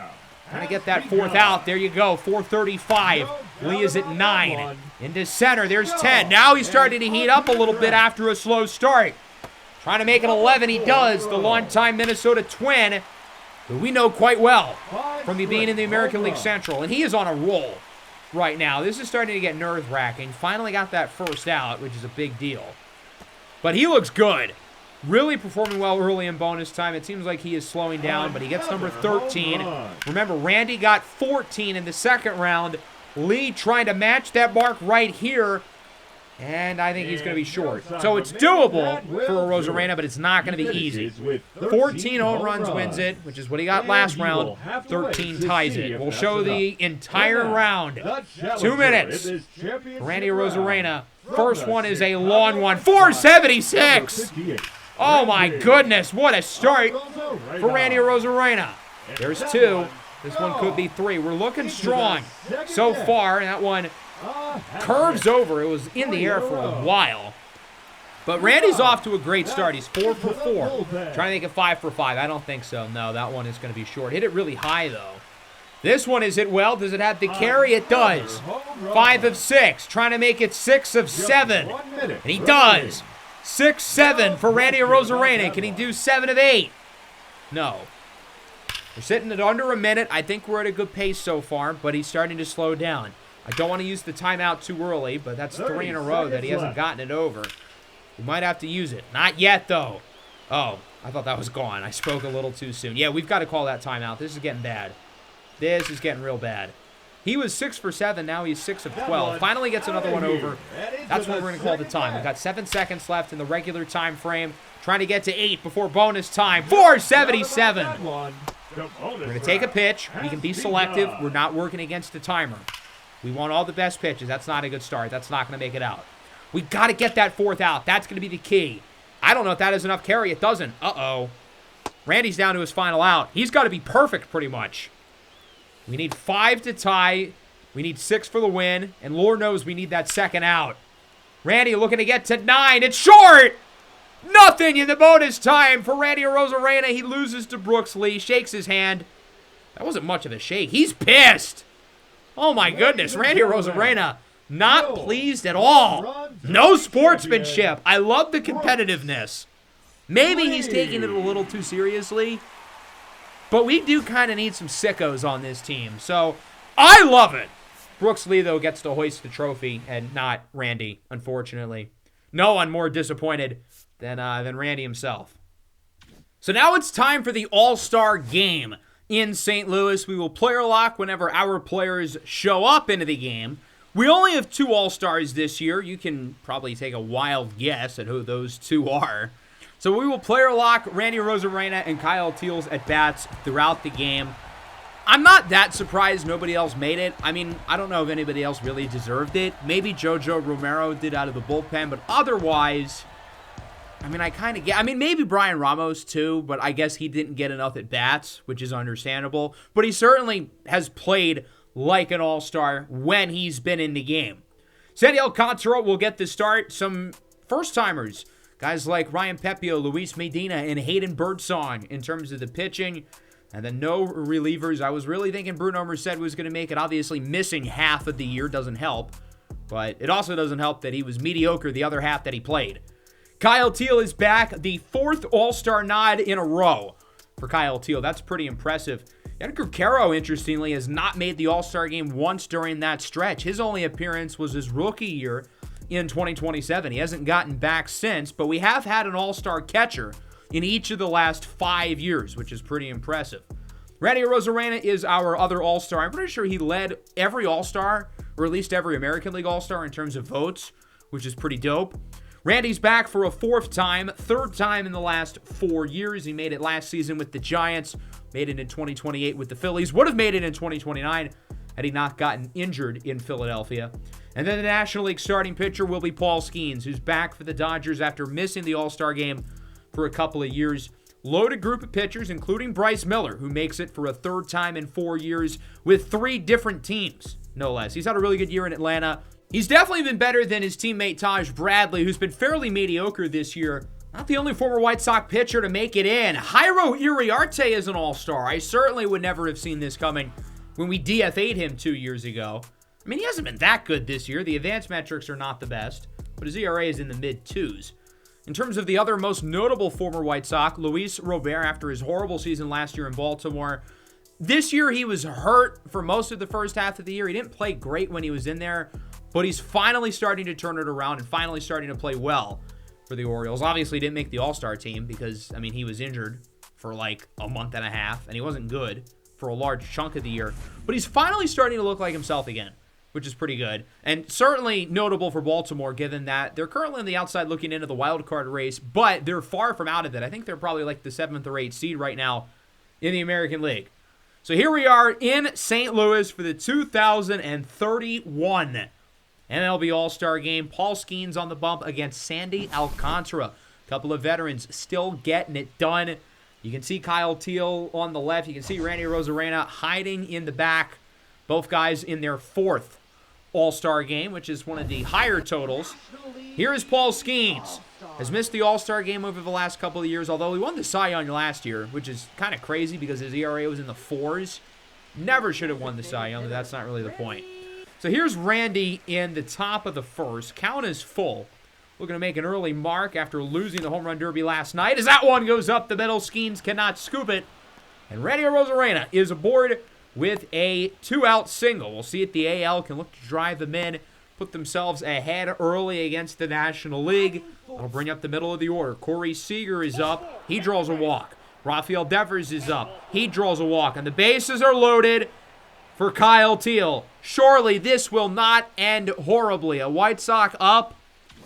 Speaker 1: Trying to get that 4th out. There you go, 435. Lee is at 9. Into center, there's 10. Now he's starting to heat up a little bit after a slow start. Trying to make it 11, he does. The longtime Minnesota Twin, who we know quite well from being in the American League Central. And he is on a roll right now. This is starting to get nerve-wracking. Finally got that 1st out, which is a big deal. But he looks good. Really performing well early in bonus time. It seems like he is slowing down, but he gets number 13. Remember, Randy got 14 in the 2nd round. Lee trying to match that mark right here. And I think he's going to be short. So it's doable for Arozarena, but it's not going to be easy. 14 home runs wins it, which is what he got last round. 13 ties it. We'll show the entire round. 2 minutes. Randy Arozarena. First one is a long one. 476. Oh my goodness, what a start for Randy Arozarena. There's 2. This one could be 3. We're looking strong so far. And that one curves over. It was in the air for a while. But Randy's off to a great start. He's 4 for 4. Trying to make it 5 for 5. I don't think so. No, that one is going to be short. Hit it really high, though. This one is hit well. Does it have the carry? It does. 5 of 6. Trying to make it 6 of 7. And he does. 6-7 for Randy Arozarena. Can he do 7 of 8? No. We're sitting at under a minute. I think we're at a good pace so far, but he's starting to slow down. I don't want to use the timeout too early, but that's 3 in a row that he hasn't gotten it over. We might have to use it. Not yet, though. Oh, I thought that was gone. I spoke a little too soon. Yeah, we've got to call that timeout. This is getting bad. This is getting real bad. He was 6 for 7. Now he's 6 of 12. Finally gets another one over. That's what we're going to call the time. We've got 7 seconds left in the regular time frame. Trying to get to 8 before bonus time. 477. We're going to take a pitch. We can be selective. We're not working against the timer. We want all the best pitches. That's not a good start. That's not going to make it out. We got to get that 4th out. That's going to be the key. I don't know if that is enough carry. It doesn't. Uh-oh. Randy's down to his final out. He's got to be perfect pretty much. We need 5 to tie. We need 6 for the win. And Lord knows we need that 2nd out. Randy looking to get to 9. It's short! Nothing in the bonus time for Randy Arozarena. He loses to Brooks Lee. Shakes his hand. That wasn't much of a shake. He's pissed. Oh my goodness. Randy Arozarena not pleased at all. No sportsmanship. I love the competitiveness. Maybe he's taking it a little too seriously. But we do kind of need some sickos on this team. So, I love it. Brooks Lee, though, gets to hoist the trophy and not Randy, unfortunately. No one more disappointed than Randy himself. So now it's time for the All-Star Game in St. Louis. We will player lock whenever our players show up into the game. We only have 2 All-Stars this year. You can probably take a wild guess at who those 2 are. So we will player lock Randy Arozarena and Kyle Teal's at-bats throughout the game. I'm not that surprised nobody else made it. I mean, I don't know if anybody else really deserved it. Maybe JoJo Romero did out of the bullpen, but otherwise, I mean, I kind of get... I mean, maybe Brian Ramos too, but I guess he didn't get enough at-bats, which is understandable. But he certainly has played like an all-star when he's been in the game. Sandy Alcantara will get the start. Some first-timers. Guys like Ryan Pepio, Luis Medina, and Hayden Birdsong in terms of the pitching. And then no relievers. I was really thinking Bruno Merced was going to make it. Obviously, missing half of the year doesn't help. But it also doesn't help that he was mediocre the other half that he played. Kyle Teal is back. The 4th All-Star nod in a row for Kyle Teal. That's pretty impressive. Edgar Caro, interestingly, has not made the All-Star game once during that stretch. His only appearance was his rookie year in 2027. He hasn't gotten back since, but we have had an all-star catcher in each of the last 5 years, which is pretty impressive. Randy Arozarena is our other all-star. I'm pretty sure he led every all-star, or at least every American League all-star in terms of votes, which is pretty dope. Randy's back for a 4th time, 3rd time in the last 4 years. He made it last season with the Giants, made it in 2028 with the Phillies, would have made it in 2029 had he not gotten injured in Philadelphia. And then the National League starting pitcher will be Paul Skeens, who's back for the Dodgers after missing the All-Star game for a couple of years. Loaded group of pitchers, including Bryce Miller, who makes it for a third time in 4 years with 3 different teams, no less. He's had a really good year in Atlanta. He's definitely been better than his teammate Taj Bradley, who's been fairly mediocre this year. Not the only former White Sox pitcher to make it in. Jairo Iriarte is an all-star. I certainly would never have seen this coming when we DFA'd him 2 years ago. I mean, he hasn't been that good this year. The advanced metrics are not the best, but his ERA is in the mid-2s. In terms of the other most notable former White Sox, Luis Robert, after his horrible season last year in Baltimore. This year, he was hurt for most of the first half of the year. He didn't play great when he was in there, but he's finally starting to turn it around and finally starting to play well for the Orioles. Obviously, he didn't make the All-Star team because, I mean, he was injured for like a month and a half, and he wasn't good for a large chunk of the year. But he's finally starting to look like himself again, which is pretty good. And certainly notable for Baltimore, given that they're currently on the outside looking into the wild card race, but they're far from out of it. I think they're probably like the 7th or 8th seed right now in the American League. So here we are in St. Louis for the 2031 MLB All-Star Game. Paul Skeens on the bump against Sandy Alcantara. A couple of veterans still getting it done. You can see Kyle Teal on the left. You can see Randy Arozarena hiding in the back. Both guys in their 4th All-Star game, which is one of the higher totals. Here is Paul Skeens. Has missed the All-Star game over the last couple of years, although he won the Cy Young last year, which is kind of crazy because his ERA was in the 4s. Never should have won the Cy Young, but that's not really the point. So here's Randy in the top of the 1st. Count is full. Looking to make an early mark after losing the home run derby last night. As that one goes up the middle, Skeens cannot scoop it. And Randy Arozarena is aboard with a 2-out single. We'll see if the AL can look to drive them in, put themselves ahead early against the National League. That'll bring up the middle of the order. Corey Seager is up. He draws a walk. Rafael Devers is up. He draws a walk. And the bases are loaded for Kyle Teal. Surely this will not end horribly. A White Sox up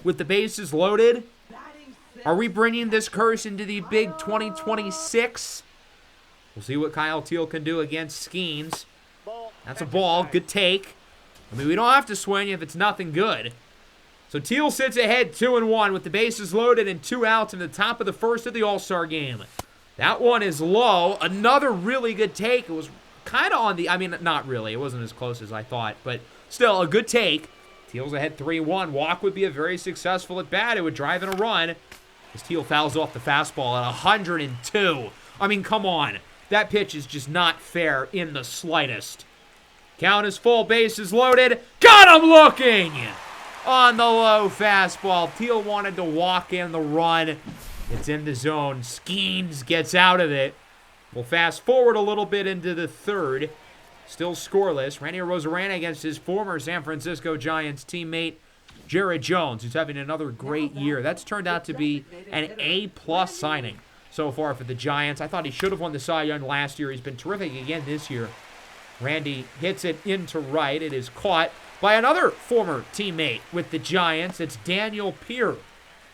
Speaker 1: with the bases loaded. Are we bringing this curse into the big 2026? We'll see what Kyle Teal can do against Skeens. That's a ball. Good take. I mean, we don't have to swing if it's nothing good. So Teal sits ahead 2-1 with the bases loaded and 2 outs in the top of the 1st of the All-Star game. That one is low. Another really good take. It was kind of on the, I mean, not really. It wasn't as close as I thought, but still a good take. Teal's ahead 3-1. Walk would be a very successful at bat. It would drive in a run as Teal fouls off the fastball at 102. I mean, come on. That pitch is just not fair in the slightest. Count is full, bases loaded. Got him looking on the low fastball. Teal wanted to walk in the run. It's in the zone. Skeens gets out of it. We'll fast forward a little bit into the 3rd. Still scoreless. Randy Arozarena against his former San Francisco Giants teammate, Jared Jones, who's having another great year. That's turned out to be an A-plus signing so far for the Giants. I thought he should have won the Cy Young last year. He's been terrific again this year. Randy hits it into right. It is caught by another former teammate with the Giants. It's Daniel Peer,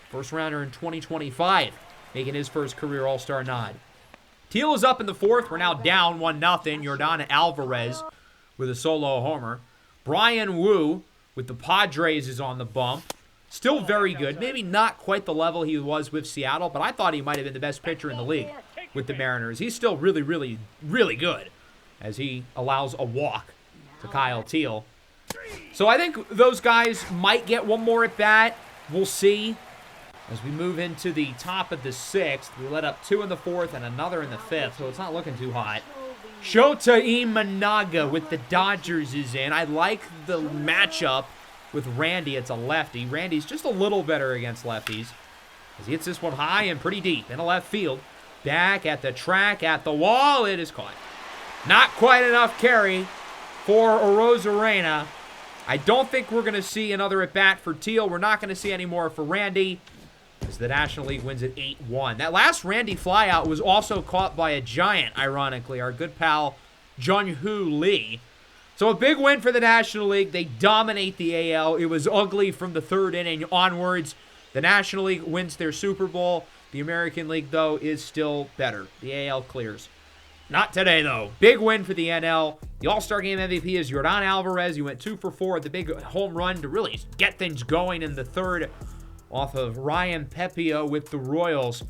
Speaker 1: first rounder in 2025, making his first career All-Star nod. Teal is up in the 4th. We're now down 1-0. Yordan Alvarez with a solo homer. Brian Wu with the Padres is on the bump. Still very good. Maybe not quite the level he was with Seattle, but I thought he might have been the best pitcher in the league with the Mariners. He's still really, really, really good as he allows a walk to Kyle Teal. So I think those guys might get one more at bat. We'll see. As we move into the top of the 6th, we let up 2 in the 4th and another in the 5th, so it's not looking too hot. Shota Imanaga with the Dodgers is in. I like the matchup with Randy. It's a lefty. Randy's just a little better against lefties as he hits this one high and pretty deep in a left field. Back at the track, at the wall. It is caught. Not quite enough carry for Arozarena. I don't think we're going to see another at-bat for Teal. We're not going to see any more for Randy as the National League wins it 8-1. That last Randy flyout was also caught by a Giant, ironically, our good pal Jung-Hoo Lee. So a big win for the National League. They dominate the AL. It was ugly from the 3rd inning onwards. The National League wins their Super Bowl. The American League, though, is still better. The AL clears. Not today, though. Big win for the NL. The All-Star Game MVP is Yordan Alvarez. He went 2 for 4 at the big home run to really get things going in the third off of Ryan Pepio with the Royals,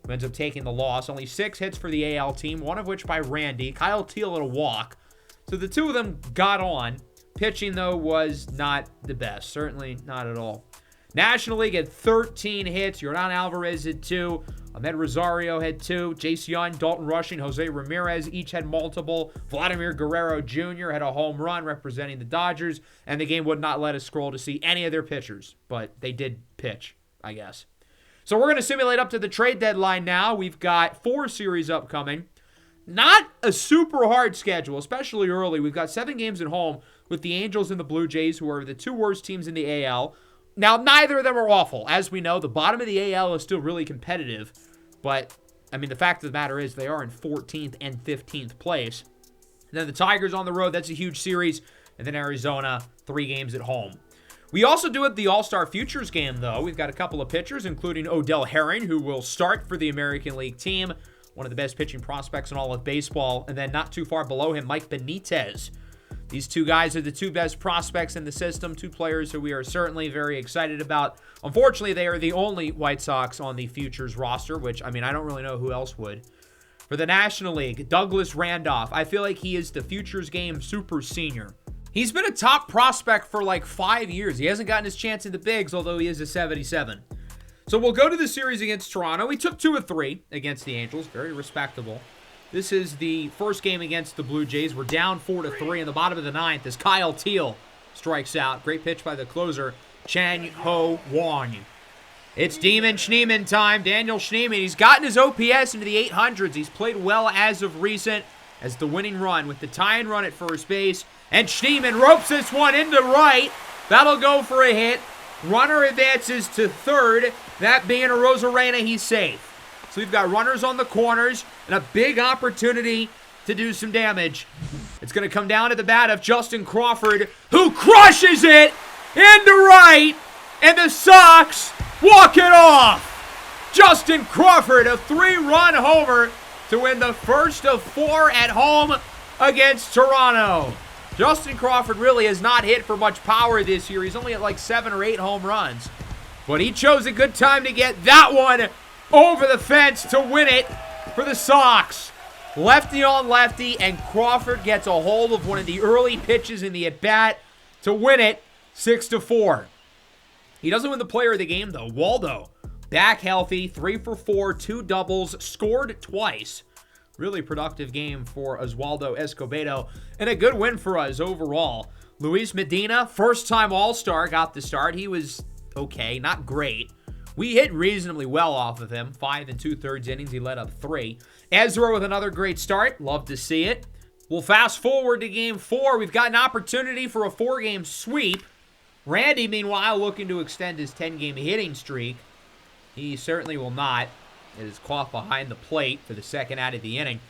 Speaker 1: who ends up taking the loss. Only 6 hits for the AL team, one of which by Randy. Kyle Teel at a walk. So the two of them got on. Pitching, though, was not the best. Certainly not at all. National League had 13 hits. Yordan Alvarez had 2. Ahmed Rosario had 2. Jace Young, Dalton Rushing, Jose Ramirez each had multiple. Vladimir Guerrero Jr. had a home run representing the Dodgers. And the game would not let us scroll to see any of their pitchers. But they did pitch, I guess. So we're going to simulate up to the trade deadline now. We've got 4 series upcoming. Not a super hard schedule, especially early. We've got 7 games at home with the Angels and the Blue Jays, who are the 2 worst teams in the AL. Now, neither of them are awful. As we know, the bottom of the AL is still really competitive. But, I mean, the fact of the matter is they are in 14th and 15th place. And then the Tigers on the road, that's a huge series. And then Arizona, 3 games at home. We also do have the All-Star Futures game, though. We've got a couple of pitchers, including Odell Herring, who will start for the American League team. One of the best pitching prospects in all of baseball. And then not too far below him, Mike Benitez. These 2 guys are the 2 best prospects in the system, 2 players who we are certainly very excited about. Unfortunately, they are the only White Sox on the Futures roster, which, I mean, I don't really know who else would. For the National League, Douglas Randolph. I feel like he is the Futures game super senior. He's been a top prospect for like 5 years. He hasn't gotten his chance in the bigs, although he is a 77. So we'll go to the series against Toronto. We took 2 of 3 against the Angels. Very respectable. This is the first game against the Blue Jays. We're down 4-3 in the bottom of the 9th as Kyle Teel strikes out. Great pitch by the closer, Chang Ho Won. It's Demon Schneemann time. Daniel Schneemann, he's gotten his OPS into the 800s. He's played well as of recent as the winning run with the tie-in run at first base. And Schneemann ropes this one into right. That'll go for a hit. Runner advances to third. That being a Rosarena, he's safe. So we've got runners on the corners and a big opportunity to do some damage. It's going to come down to the bat of Justin Crawford, who crushes it into right, and the Sox walk it off. Justin Crawford, a 3-run homer to win the first of 4 at home against Toronto. Justin Crawford really has not hit for much power this year. He's only at like 7 or 8 home runs. But he chose a good time to get that one over the fence to win it for the Sox. Lefty on lefty, and Crawford gets a hold of one of the early pitches in the at-bat to win it 6-4. He doesn't win the player of the game, though. Waldo, back healthy, 3 for 4, 2 doubles, scored twice. Really productive game for Oswaldo Escobedo, and a good win for us overall. Luis Medina, first-time All-Star, got the start. He was okay, not great. We hit reasonably well off of him. 5 2/3 innings. He led up 3. Ezra with another great start. Love to see it. We'll fast forward to Game 4. We've got an opportunity for a 4-game sweep. Randy, meanwhile, looking to extend his 10-game hitting streak. He certainly will not. It is caught behind the plate for the second out of the inning.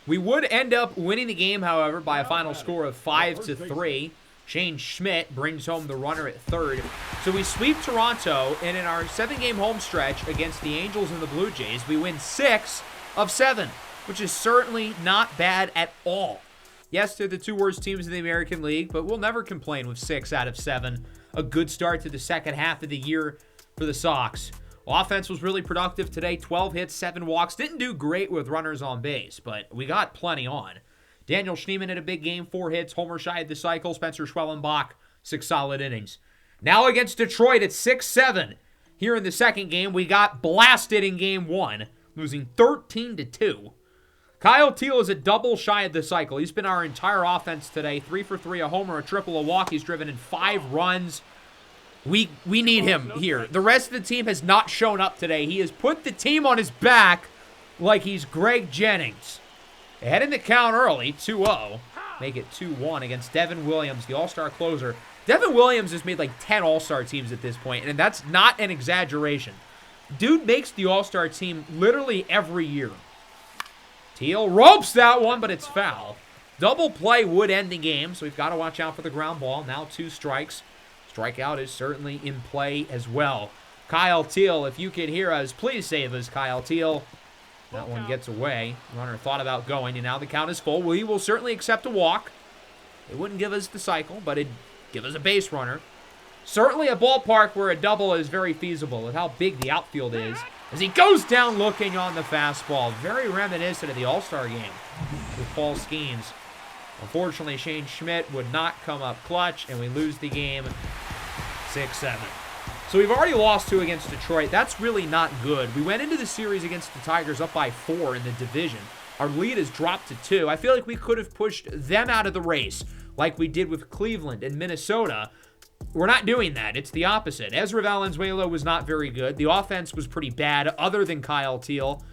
Speaker 1: We would end up winning the game, however, by a final score of 5-3. Shane Schmidt brings home the runner at third. So we sweep Toronto, and in our 7-game home stretch against the Angels and the Blue Jays, we win 6 of 7, which is certainly not bad at all. Yes, they're the 2 worst teams in the American League, but we'll never complain with 6 out of 7. A good start to the second half of the year for the Sox. Offense was really productive today. 12 hits, 7 walks. Didn't do great with runners on base, but we got plenty on. Daniel Schneemann had a big game, 4 hits, homer shy of the cycle. Spencer Schwellenbach, 6 solid innings. Now against Detroit, it's 6-7. Here in the second game, we got blasted in Game 1, losing 13-2. Kyle Teel is a double shy of the cycle. He's been our entire offense today. 3 for 3, a homer, a triple, a walk. He's driven in 5 runs. We need him here. The rest of the team has not shown up today. He has put the team on his back like he's Greg Jennings. Ahead in the count early, 2-0. Make it 2-1 against Devin Williams, the all-star closer. Devin Williams has made like 10 all-star teams at this point, and that's not an exaggeration. Dude makes the all-star team literally every year. Teel ropes that one, but it's foul. Double play would end the game, so we've got to watch out for the ground ball. Now 2 strikes. Strikeout is certainly in play as well. Kyle Teel, if you can hear us, please save us, Kyle Teel. That one gets away. Runner thought about going, and now the count is full. We will certainly accept a walk. It wouldn't give us the cycle, but it'd give us a base runner. Certainly a ballpark where a double is very feasible with how big the outfield is. As he goes down looking on the fastball. Very reminiscent of the All-Star game with Paul Skeens. Unfortunately, Shane Schmidt would not come up clutch, and we lose the game 6-7. So we've already lost 2 against Detroit. That's really not good. We went into the series against the Tigers up by 4 in the division. Our lead has dropped to 2. I feel like we could have pushed them out of the race like we did with Cleveland and Minnesota. We're not doing that. It's the opposite. Ezra Valenzuela was not very good. The offense was pretty bad other than Kyle Teal.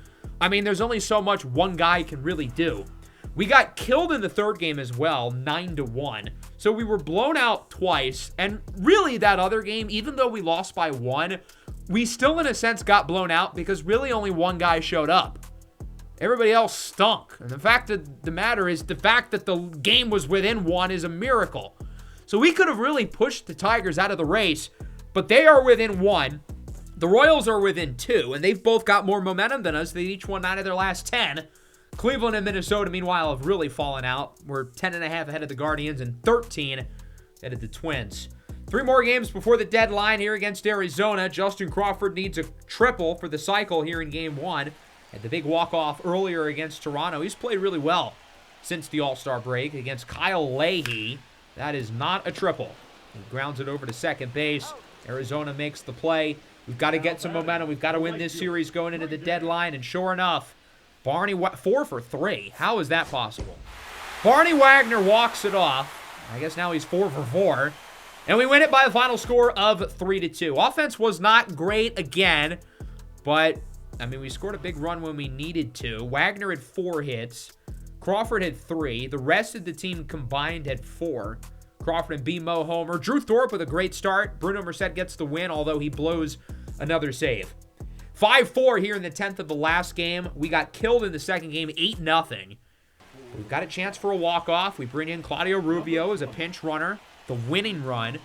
Speaker 1: I mean, there's only so much one guy can really do. We got killed in the third game as well, 9-1. So we were blown out twice. And really that other game, even though we lost by 1, we still in a sense got blown out because really only one guy showed up. Everybody else stunk. And the fact of the matter is the fact that the game was within 1 is a miracle. So we could have really pushed the Tigers out of the race, but they are within 1. The Royals are within 2, and they've both got more momentum than us. They each won 9 of their last 10. Cleveland and Minnesota, meanwhile, have really fallen out. We're 10.5 ahead of the Guardians and 13 ahead of the Twins. 3 more games before the deadline here against Arizona. Justin Crawford needs a triple for the cycle here in Game 1. Had the big walk-off earlier against Toronto. He's played really well since the All-Star break against Kyle Leahy. That is not a triple. He grounds it over to second base. Arizona makes the play. We've got to get some momentum. We've got to win this series going into the deadline. And sure enough, Barney, 4 for 3. How is that possible? Barney Wagner walks it off. I guess now he's 4 for 4. And we win it by a final score of 3-2. Offense was not great again, but, I mean, we scored a big run when we needed to. Wagner had 4 hits. Crawford had 3. The rest of the team combined had 4. Crawford and B-Mo homer. Drew Thorpe with a great start. Bruno Merced gets the win, although he blows another save. 5-4 here in the 10th of the last game. We got killed in the second game, 8-0. We've got a chance for a walk-off. We bring in Claudio Rubio as a pinch runner. The winning run.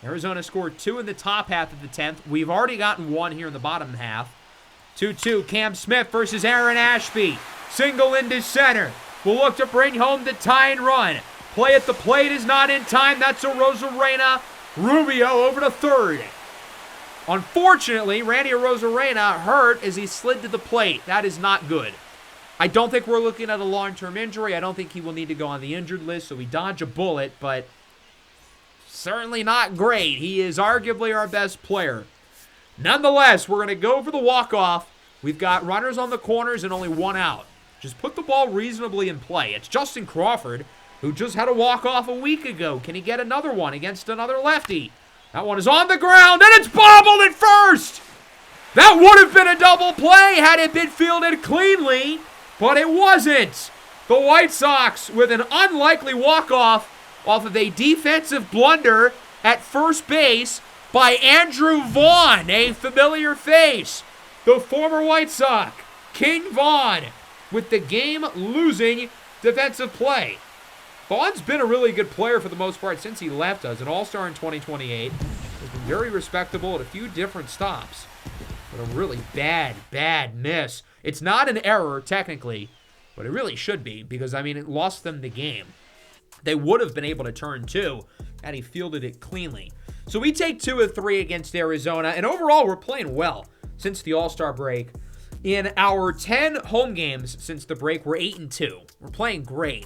Speaker 1: Arizona scored 2 in the top half of the 10th. We've already gotten 1 here in the bottom half. 2-2, Cam Smith versus Aaron Ashby. Single into center. We'll look to bring home the tying run. Play at the plate is not in time. That's a Rosarena. Rubio over to third. Unfortunately, Randy Rosarena hurt as he slid to the plate. That is not good. I don't think we're looking at a long-term injury. I don't think he will need to go on the injured list, so we dodge a bullet, but certainly not great. He is arguably our best player. Nonetheless, we're going to go for the walk-off. We've got runners on the corners and only 1 out. Just put the ball reasonably in play. It's Justin Crawford, who just had a walk-off a week ago. Can he get another one against another lefty? That one is on the ground, and it's bobbled at first! That would have been a double play had it been fielded cleanly, but it wasn't. The White Sox with an unlikely walk-off off of a defensive blunder at first base by Andrew Vaughn, a familiar face. The former White Sox, King Vaughn, with the game-losing defensive play. Vaughn's been a really good player for the most part since he left us. An all-star in 2028. Has been very respectable at a few different stops. But a really bad miss. It's not an error, technically, but it really should be because, I mean, it lost them the game. They would have been able to turn 2 had he fielded it cleanly. So we take 2 of 3 against Arizona, and overall, we're playing well since the All-Star break. In our 10 home games since the break, we're 8-2. We're playing great.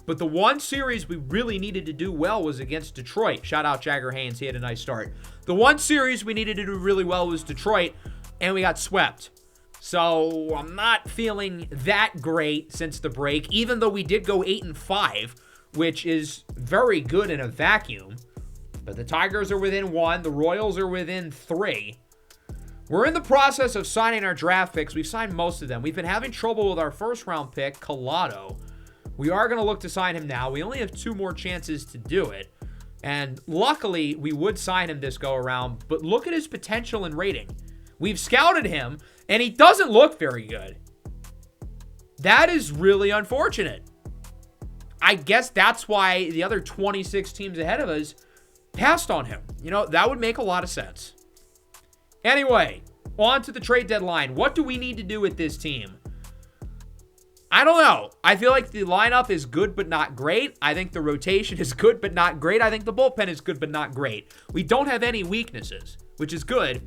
Speaker 1: But the one series we really needed to do well was against Detroit. Shout out Jagger Haynes. He had a nice start. The one series we needed to do really well was Detroit, and we got swept. So I'm not feeling that great since the break, even though we did go 8-5, which is very good in a vacuum. But the Tigers are within 1. The Royals are within 3. We're in the process of signing our draft picks. We've signed most of them. We've been having trouble with our first-round pick, Collado. We are going to look to sign him now. We only have 2 more chances to do it. And luckily, we would sign him this go-around. But look at his potential and rating. We've scouted him, and he doesn't look very good. That is really unfortunate. I guess that's why the other 26 teams ahead of us passed on him. You know, that would make a lot of sense. Anyway, on to the trade deadline. What do we need to do with this team? I don't know. I feel like the lineup is good but not great. I think the rotation is good but not great. I think the bullpen is good but not great. We don't have any weaknesses, which is good.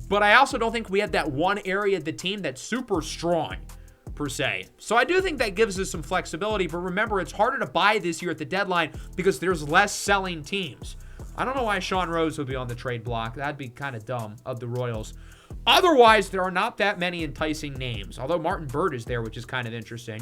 Speaker 1: But I also don't think we have that one area of the team that's super strong, per se. So I do think that gives us some flexibility. But remember, it's harder to buy this year at the deadline because there's less selling teams. I don't know why Sean Rose would be on the trade block. That'd be kind of dumb of the Royals. Otherwise, there are not that many enticing names, although Martin Bird is there, which is kind of interesting.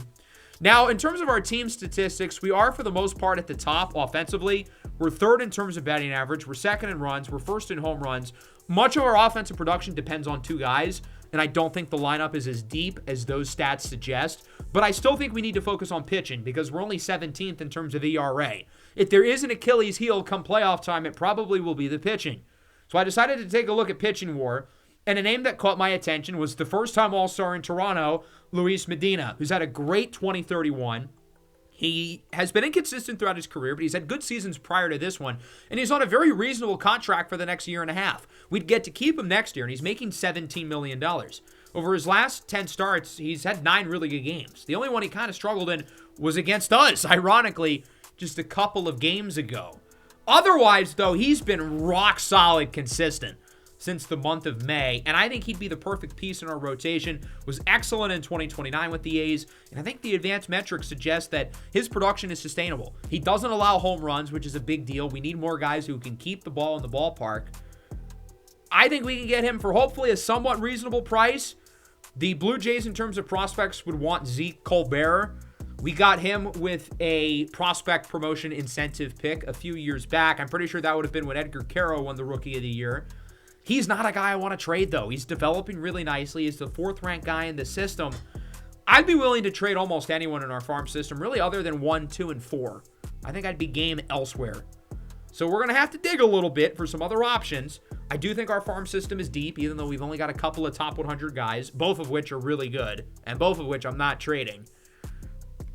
Speaker 1: Now, in terms of our team statistics, we are, for the most part, at the top offensively. We're third in terms of batting average. We're second in runs. We're first in home runs. Much of our offensive production depends on two guys, and I don't think the lineup is as deep as those stats suggest. But I still think we need to focus on pitching because we're only 17th in terms of ERA. If there is an Achilles heel come playoff time, it probably will be the pitching. So I decided to take a look at pitching WAR. And a name that caught my attention was the first-time All-Star in Toronto, Luis Medina, who's had a great 2031. He has been inconsistent throughout his career, but he's had good seasons prior to this one. And he's on a very reasonable contract for the next year and a half. We'd get to keep him next year, and he's making $17 million. Over his last 10 starts, he's had 9 really good games. The only one he kind of struggled in was against us, ironically, just a couple of games ago. Otherwise, though, he's been rock-solid consistent since the month of May, and I think he'd be the perfect piece in our rotation. Was excellent in 2029 with the A's, and I think the advanced metrics suggest that his production is sustainable. He doesn't allow home runs, which is a big deal. We need more guys who can keep the ball in the ballpark. I think we can get him for hopefully a somewhat reasonable price. The Blue Jays, in terms of prospects, would want Zeke Colbert. We got him with a prospect promotion incentive pick a few years back. I'm pretty sure that would have been when Edgar Caro won the Rookie of the Year. He's not a guy I want to trade, though. He's developing really nicely. He's the 4th-ranked guy in the system. I'd be willing to trade almost anyone in our farm system, really, other than 1, 2, and 4. I think I'd be game elsewhere. So we're going to have to dig a little bit for some other options. I do think our farm system is deep, even though we've only got a couple of top 100 guys, both of which are really good, and both of which I'm not trading.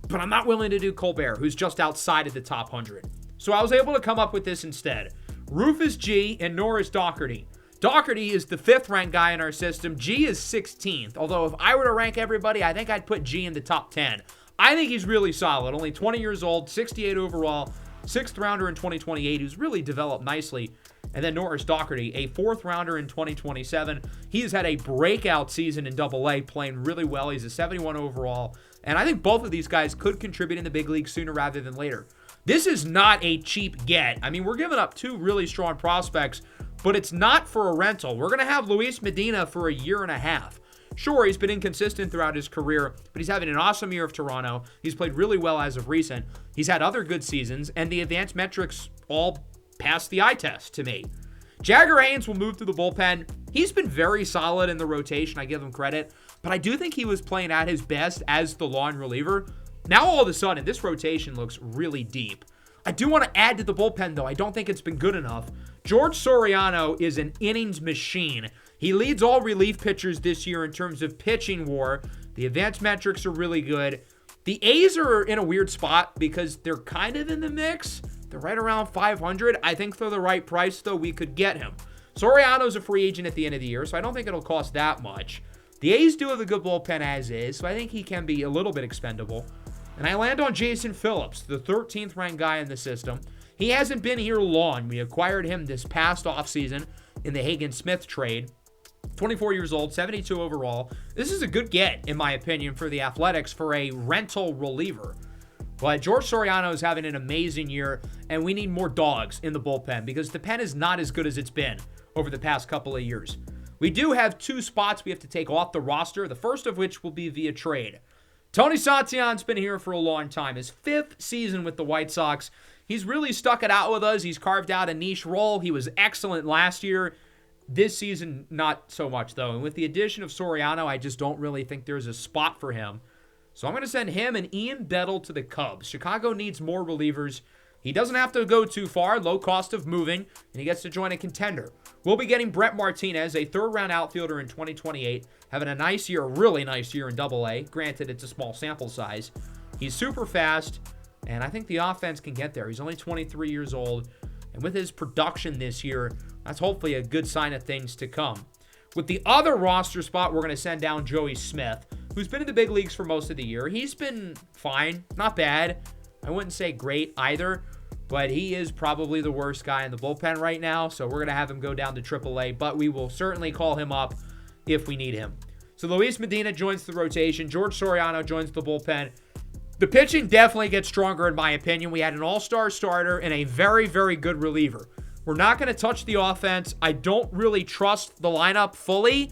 Speaker 1: But I'm not willing to do Colbert, who's just outside of the top 100. So I was able to come up with this instead. Rufus G and Norris Doherty. Doherty is the 5th-ranked guy in our system. G is 16th, although if I were to rank everybody, I think I'd put G in the top 10. I think he's really solid. Only 20 years old, 68 overall, 6th-rounder in 2028, who's really developed nicely. And then Norris Doherty, a 4th-rounder in 2027. He's had a breakout season in AA, playing really well. He's a 71 overall. And I think both of these guys could contribute in the big league sooner rather than later. This is not a cheap get. I mean, we're giving up 2 really strong prospects, but it's not for a rental. We're going to have Luis Medina for a year and a half. Sure, he's been inconsistent throughout his career, but he's having an awesome year of Toronto. He's played really well as of recent. He's had other good seasons, and the advanced metrics all pass the eye test to me. Jagger Haynes will move to the bullpen. He's been very solid in the rotation. I give him credit, but I do think he was playing at his best as the long reliever. Now, all of a sudden, this rotation looks really deep. I do want to add to the bullpen, though. I don't think it's been good enough. George Soriano is an innings machine. He leads all relief pitchers this year in terms of pitching WAR. The advanced metrics are really good. The A's are in a weird spot because they're kind of in the mix. They're right around 500. I think for the right price, though, we could get him. Soriano's a free agent at the end of the year, so I don't think it'll cost that much. The A's do have a good bullpen as is, so I think he can be a little bit expendable. And I land on Jason Phillips, the 13th-ranked guy in the system. He hasn't been here long. We acquired him this past offseason in the Hagen-Smith trade. 24 years old, 72 overall. This is a good get, in my opinion, for the Athletics for a rental reliever. But George Soriano is having an amazing year, and we need more dogs in the bullpen because the pen is not as good as it's been over the past couple of years. We do have 2 spots we have to take off the roster, the first of which will be via trade. Tony Santillan's been here for a long time. His 5th season with the White Sox. He's really stuck it out with us. He's carved out a niche role. He was excellent last year. This season, not so much, though. And with the addition of Soriano, I just don't really think there's a spot for him. So I'm going to send him and Ian Bettle to the Cubs. Chicago needs more relievers. He doesn't have to go too far, low cost of moving, and he gets to join a contender. We'll be getting Brett Martinez, a 3rd-round outfielder in 2028, having a nice year, a really nice year in AA. Granted, it's a small sample size. He's super fast, and I think the offense can get there. He's only 23 years old, and with his production this year, that's hopefully a good sign of things to come. With the other roster spot, we're going to send down Joey Smith, who's been in the big leagues for most of the year. He's been fine, not bad. I wouldn't say great either, but he is probably the worst guy in the bullpen right now, so we're going to have him go down to AAA, but we will certainly call him up if we need him. So Luis Medina joins the rotation. George Soriano joins the bullpen. The pitching definitely gets stronger in my opinion. We had an all-star starter and a very, very good reliever. We're not going to touch the offense. I don't really trust the lineup fully,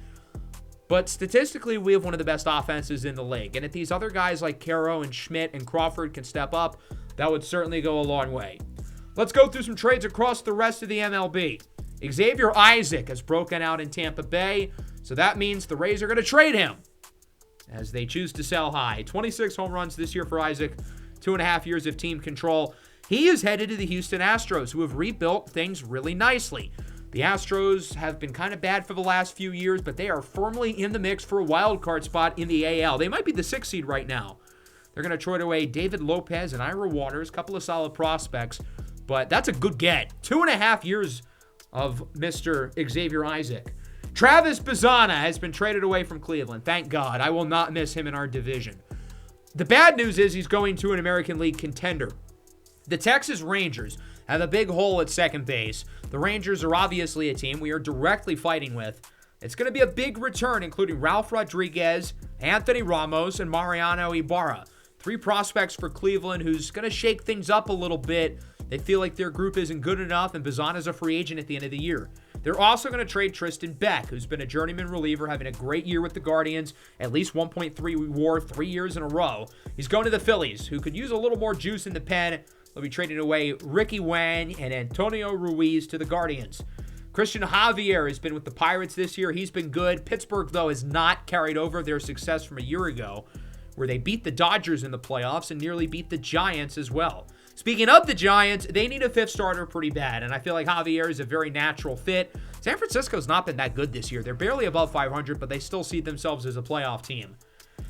Speaker 1: but statistically, we have one of the best offenses in the league. And if these other guys like Caro and Schmidt and Crawford can step up, that would certainly go a long way. Let's go through some trades across the rest of the MLB. Xavier Isaac has broken out in Tampa Bay, so that means the Rays are going to trade him as they choose to sell high. 26 home runs this year for Isaac, 2.5 years of team control. He is headed to the Houston Astros, who have rebuilt things really nicely. The Astros have been kind of bad for the last few years, but they are firmly in the mix for a wild card spot in the AL. They might be the 6th seed right now. They're going to trade away David Lopez and Ira Waters, a couple of solid prospects, but that's a good get. 2.5 years of Mr. Xavier Isaac. Travis Bazzana has been traded away from Cleveland. Thank God. I will not miss him in our division. The bad news is he's going to an American League contender. The Texas Rangers have a big hole at second base. The Rangers are obviously a team we are directly fighting with. It's going to be a big return, including Ralph Rodriguez, Anthony Ramos, and Mariano Ibarra. 3 prospects for Cleveland who's going to shake things up a little bit. They feel like their group isn't good enough, and Bazzana's a free agent at the end of the year. They're also going to trade Tristan Beck, who's been a journeyman reliever, having a great year with the Guardians, at least 1.3 WAR 3 years in a row. He's going to the Phillies, who could use a little more juice in the pen. They'll be trading away Ricky Wang and Antonio Ruiz to the Guardians. Christian Javier has been with the Pirates this year. He's been good. Pittsburgh, though, has not carried over their success from a year ago, where they beat the Dodgers in the playoffs and nearly beat the Giants as well. Speaking of the Giants, they need a 5th starter pretty bad, and I feel like Javier is a very natural fit. San Francisco's not been that good this year. They're barely above 500, but they still see themselves as a playoff team.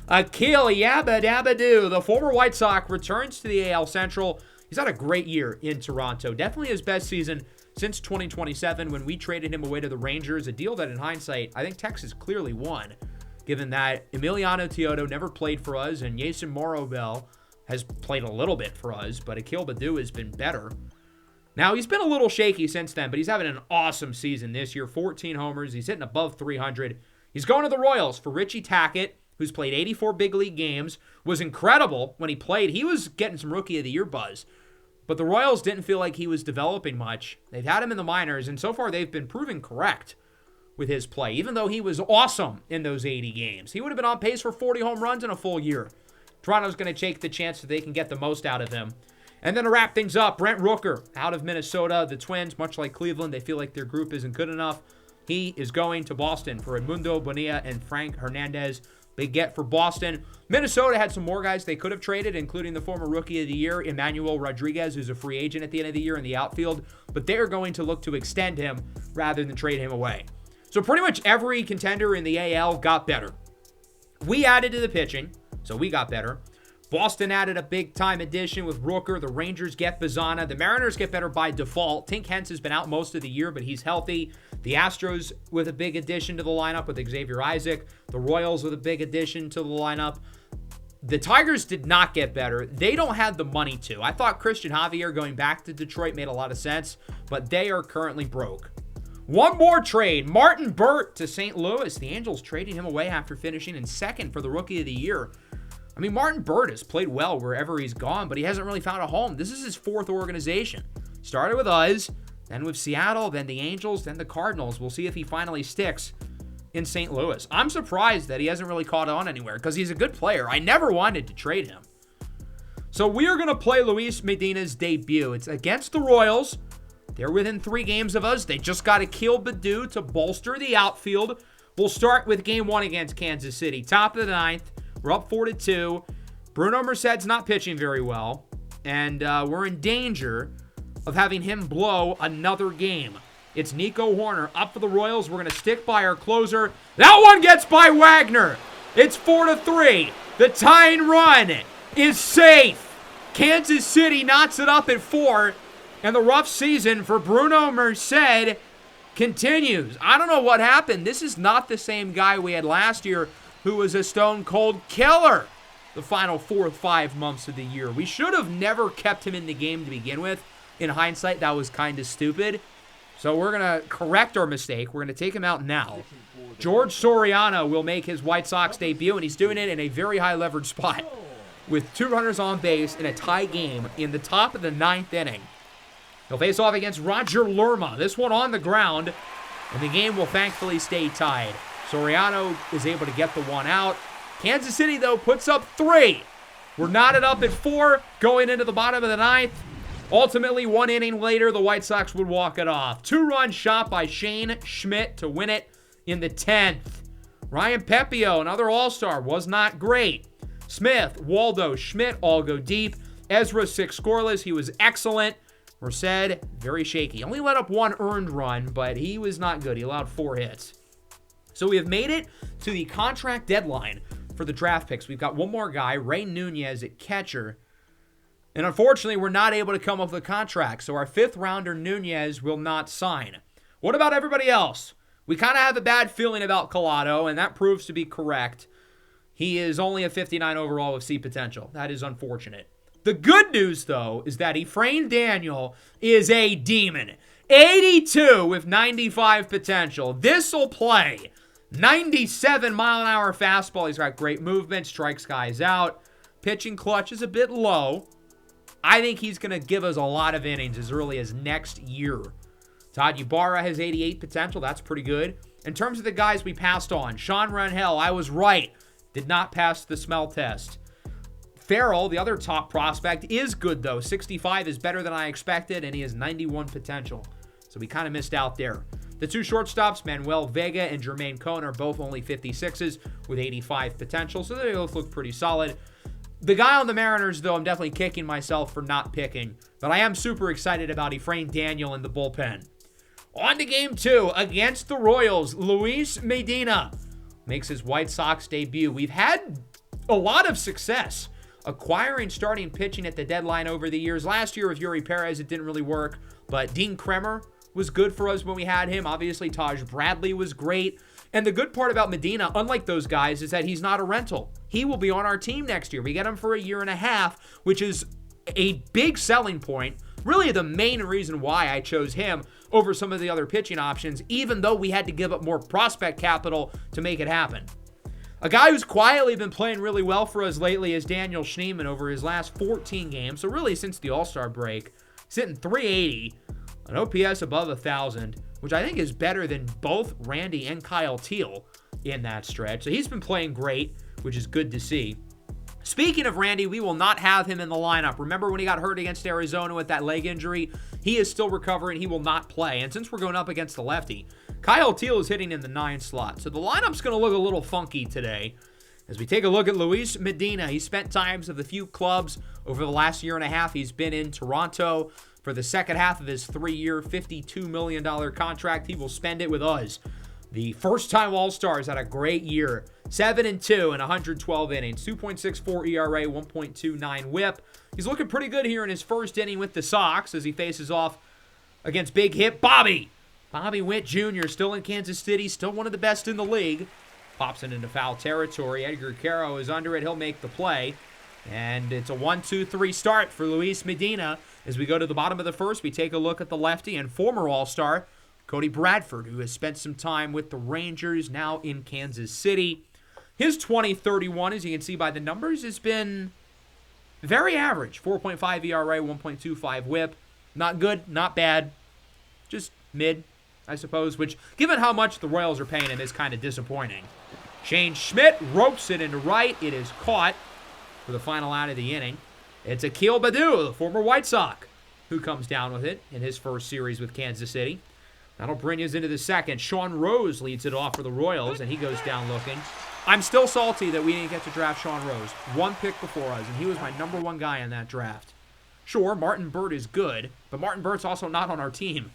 Speaker 1: Akil Yabba-Dabba-Doo, the former White Sox, returns to the AL Central. He's had a great year in Toronto. Definitely his best season since 2027 when we traded him away to the Rangers, a deal that in hindsight, I think Texas clearly won, given that Emiliano Teodo never played for us and Jason Morobel has played a little bit for us, but Akil Baddoo has been better. Now, he's been a little shaky since then, but he's having an awesome season this year. 14 homers. He's hitting above 300. He's going to the Royals for Richie Tackett, who's played 84 big league games, was incredible when he played. He was getting some Rookie of the Year buzz, but the Royals didn't feel like he was developing much. They've had him in the minors, and so far they've been proven correct with his play, even though he was awesome in those 80 games. He would have been on pace for 40 home runs in a full year. Toronto's going to take the chance that they can get the most out of him. And then to wrap things up, Brent Rooker out of Minnesota. The Twins, much like Cleveland, they feel like their group isn't good enough. He is going to Boston for Edmundo Bonilla and Frank Hernandez. Big get for Boston. Minnesota had some more guys they could have traded, including the former Rookie of the Year, Emmanuel Rodriguez, who's a free agent at the end of the year in the outfield. But they're going to look to extend him rather than trade him away. So pretty much every contender in the AL got better. We added to the pitching, so we got better. Boston added a big-time addition with Rooker. The Rangers get Bazzana. The Mariners get better by default. Tink Hence has been out most of the year, but he's healthy. The Astros with a big addition to the lineup with Xavier Isaac. The Royals with a big addition to the lineup. The Tigers did not get better. They don't have the money to. I thought Christian Javier going back to Detroit made a lot of sense, but they are currently broke. One more trade. Martin Burt to St. Louis. The Angels trading him away after finishing in second for the Rookie of the Year. I mean, Martin Burt has played well wherever he's gone, but he hasn't really found a home. This is his 4th organization. Started with us, then with Seattle, then the Angels, then the Cardinals. We'll see if he finally sticks in St. Louis. I'm surprised that he hasn't really caught on anywhere because he's a good player. I never wanted to trade him. So we are going to play Luis Medina's debut. It's against the Royals. They're within 3 games of us. They just got Akil Baddoo to bolster the outfield. We'll start with game 1 against Kansas City. Top of the 9th. We're up 4-2. Bruno Merced's not pitching very well. And we're in danger of having him blow another game. It's Nico Horner up for the Royals. We're going to stick by our closer. That one gets by Wagner. It's 4-3. The tying run is safe. Kansas City knocks it up at 4. And the rough season for Bruno Merced continues. I don't know what happened. This is not the same guy we had last year. who was a stone-cold killer the final 4 or 5 months of the year. We should have never kept him in the game to begin with. In hindsight, that was kind of stupid. So we're going to correct our mistake. We're going to take him out now. George Soriano will make his White Sox debut, and he's doing it in a very high leverage spot with 2 runners on base in a tie game in the top of the 9th inning. He'll face off against Roger Lerma. This one on the ground, and the game will thankfully stay tied. Soriano is able to get the one out. Kansas City, though, puts up 3. We're knotted up at 4 going into the bottom of the 9th. Ultimately, 1 inning later, the White Sox would walk it off. 2-run shot by Shane Schmidt to win it in the 10th. Ryan Pepio, another all-star, was not great. Smith, Waldo, Schmidt all go deep. Ezra 6 scoreless. He was excellent. Merced, very shaky. Only let up 1 earned run, but he was not good. He allowed 4 hits. So we have made it to the contract deadline for the draft picks. We've got one more guy, Ray Nunez at catcher. And unfortunately, we're not able to come up with a contract. So our 5th rounder, Nunez, will not sign. What about everybody else? We kind of have a bad feeling about Collado, and that proves to be correct. He is only a 59 overall with C potential. That is unfortunate. The good news, though, is that Efrain Daniel is a demon. 82 with 95 potential. This'll play. 97-mile-an-hour fastball. He's got great movement, strikes guys out. Pitching clutch is a bit low. I think he's going to give us a lot of innings as early as next year. Todd Ybarra has 88 potential. That's pretty good. In terms of the guys we passed on, Sean Rangel, I was right. Did not pass the smell test. Farrell, the other top prospect, is good, though. 65 is better than I expected, and he has 91 potential. So we kind of missed out there. The 2 shortstops, Manuel Vega and Jermaine Cone, are both only 56s with 85 potential, so they both look pretty solid. The guy on the Mariners, though, I'm definitely kicking myself for not picking, but I am super excited about Efrain Daniel in the bullpen. On to Game 2 against the Royals. Luis Medina makes his White Sox debut. We've had a lot of success acquiring starting pitching at the deadline over the years. Last year with Yuri Perez, it didn't really work, but Dean Kremer was good for us when we had him. Obviously, Taj Bradley was great. And the good part about Medina, unlike those guys, is that he's not a rental. He will be on our team next year. We get him for a year and a half, which is a big selling point. Really the main reason why I chose him over some of the other pitching options, even though we had to give up more prospect capital to make it happen. A guy who's quietly been playing really well for us lately is Daniel Schneemann over his last 14 games. So really since the All-Star break, he's hitting 380, an OPS above 1,000, which I think is better than both Randy and Kyle Teal in that stretch. So he's been playing great, which is good to see. Speaking of Randy, we will not have him in the lineup. Remember when he got hurt against Arizona with that leg injury? He is still recovering. He will not play. And since we're going up against the lefty, Kyle Teal is hitting in the 9 slot. So the lineup's going to look a little funky today. As we take a look at Luis Medina, he spent times of the few clubs over the last year and a half. He's been in Toronto for the second half of his 3-year, $52 million contract. He will spend it with us. The first-time All-Stars had a great year. 7-2 in 112 innings. 2.64 ERA, 1.29 whip. He's looking pretty good here in his first inning with the Sox as he faces off against big hit Bobby. Bobby Witt Jr. still in Kansas City, still one of the best in the league. Pops it into foul territory. Edgar Caro is under it. He'll make the play. And it's a 1-2-3 start for Luis Medina. As we go to the bottom of the first, we take a look at the lefty and former All-Star Cody Bradford, who has spent some time with the Rangers, now in Kansas City. His 2031, as you can see by the numbers, has been very average. 4.5 ERA, 1.25 whip. Not good, not bad. Just mid, I suppose, which, given how much the Royals are paying him, is kind of disappointing. Shane Schmidt ropes it into right. It is caught for the final out of the inning. It's Akil Baddoo, the former White Sox, who comes down with it in his first series with Kansas City. That'll bring us into the second. Sean Rose leads it off for the Royals, and he goes down looking. I'm still salty that we didn't get to draft Sean Rose. One pick before us, and he was my number 1 guy in that draft. Sure, Martin Burt is good, but Martin Burt's also not on our team.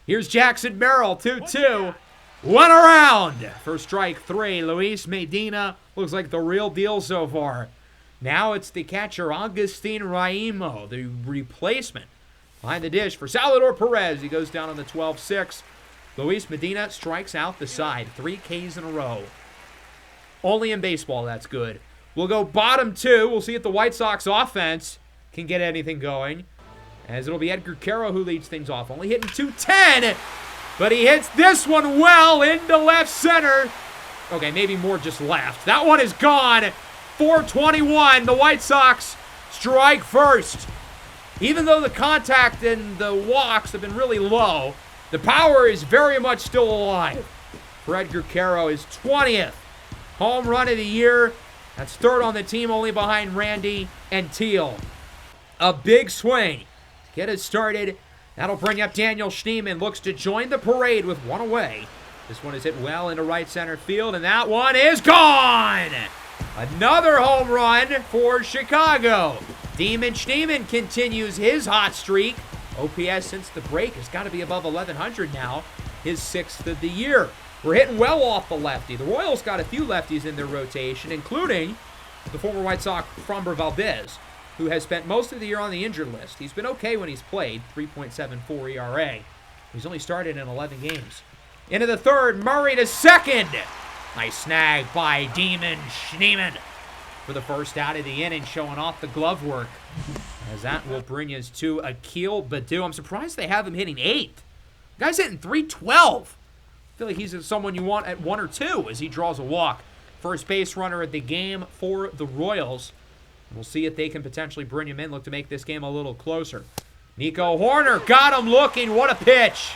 Speaker 1: Here's Jackson Merrill, 2-2. One around for strike 3. Luis Medina looks like the real deal so far. Now it's the catcher, Agustin Raimo, the replacement. Behind the dish for Salvador Perez. He goes down on the 12-6. Luis Medina strikes out the side. 3 Ks in a row. Only in baseball that's good. We'll go bottom 2. We'll see if the White Sox offense can get anything going, as it'll be Edgar Quero who leads things off. Only hitting .210, but he hits this one well into left center. Okay, maybe more just left. That one is gone. 421. The White Sox strike first. Even though the contact and the walks have been really low, the power is very much still alive. For Edgar Quero, his 20th home run of the year. That's third on the team, only behind Randy and Teal. A big swing. Get it started. That'll bring up Daniel Schneemann. Looks to join the parade with one away. This one is hit well into right center field, and that one is gone! Another home run for Chicago. Demon Schneemann continues his hot streak. OPS since the break has got to be above 1,100 now. His 6th of the year. We're hitting well off the lefty. The Royals got a few lefties in their rotation, including the former White Sox Framber Valdez, who has spent most of the year on the injured list. He's been okay when he's played, 3.74 ERA. He's only started in 11 games. Into the third, Murray to second. Nice snag by Demon Schneemann for the first out of the inning, showing off the glove work. As that will bring us to Akil Baddoo. I'm surprised they have him hitting 8th. Guy's hitting .312. I feel like he's someone you want at 1 or 2 as he draws a walk. First base runner at the game for the Royals. We'll see if they can potentially bring him in, look to make this game a little closer. Nico Hoerner got him looking. What a pitch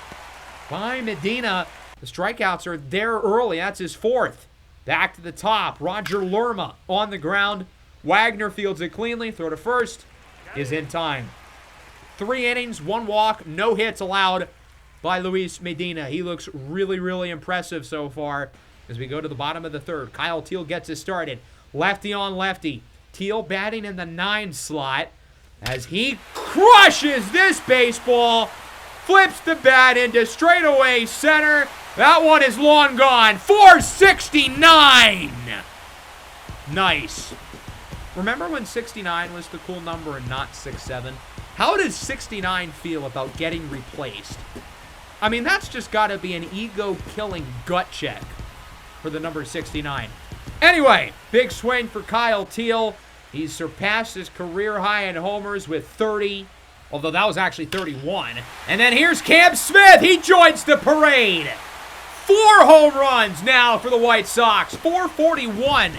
Speaker 1: by Medina. The strikeouts are there early. That's his 4th. Back to the top. Roger Lerma on the ground. Wagner fields it cleanly. Throw to first is in time. 3 innings, 1 walk, no hits allowed by Luis Medina. He looks really, really impressive so far as we go to the bottom of the 3rd. Kyle Teal gets it started. Lefty on lefty. Teal batting in the 9 slot as he crushes this baseball. Flips the bat into straightaway center. That one is long gone. 469. Nice. Remember when 69 was the cool number and not 67? How does 69 feel about getting replaced? I mean, that's just got to be an ego-killing gut check for the number 69. Anyway, big swing for Kyle Teal. He's surpassed his career high in homers with 30, although that was actually 31. And then here's Cam Smith. He joins the parade. 4 home runs now for the White Sox. 441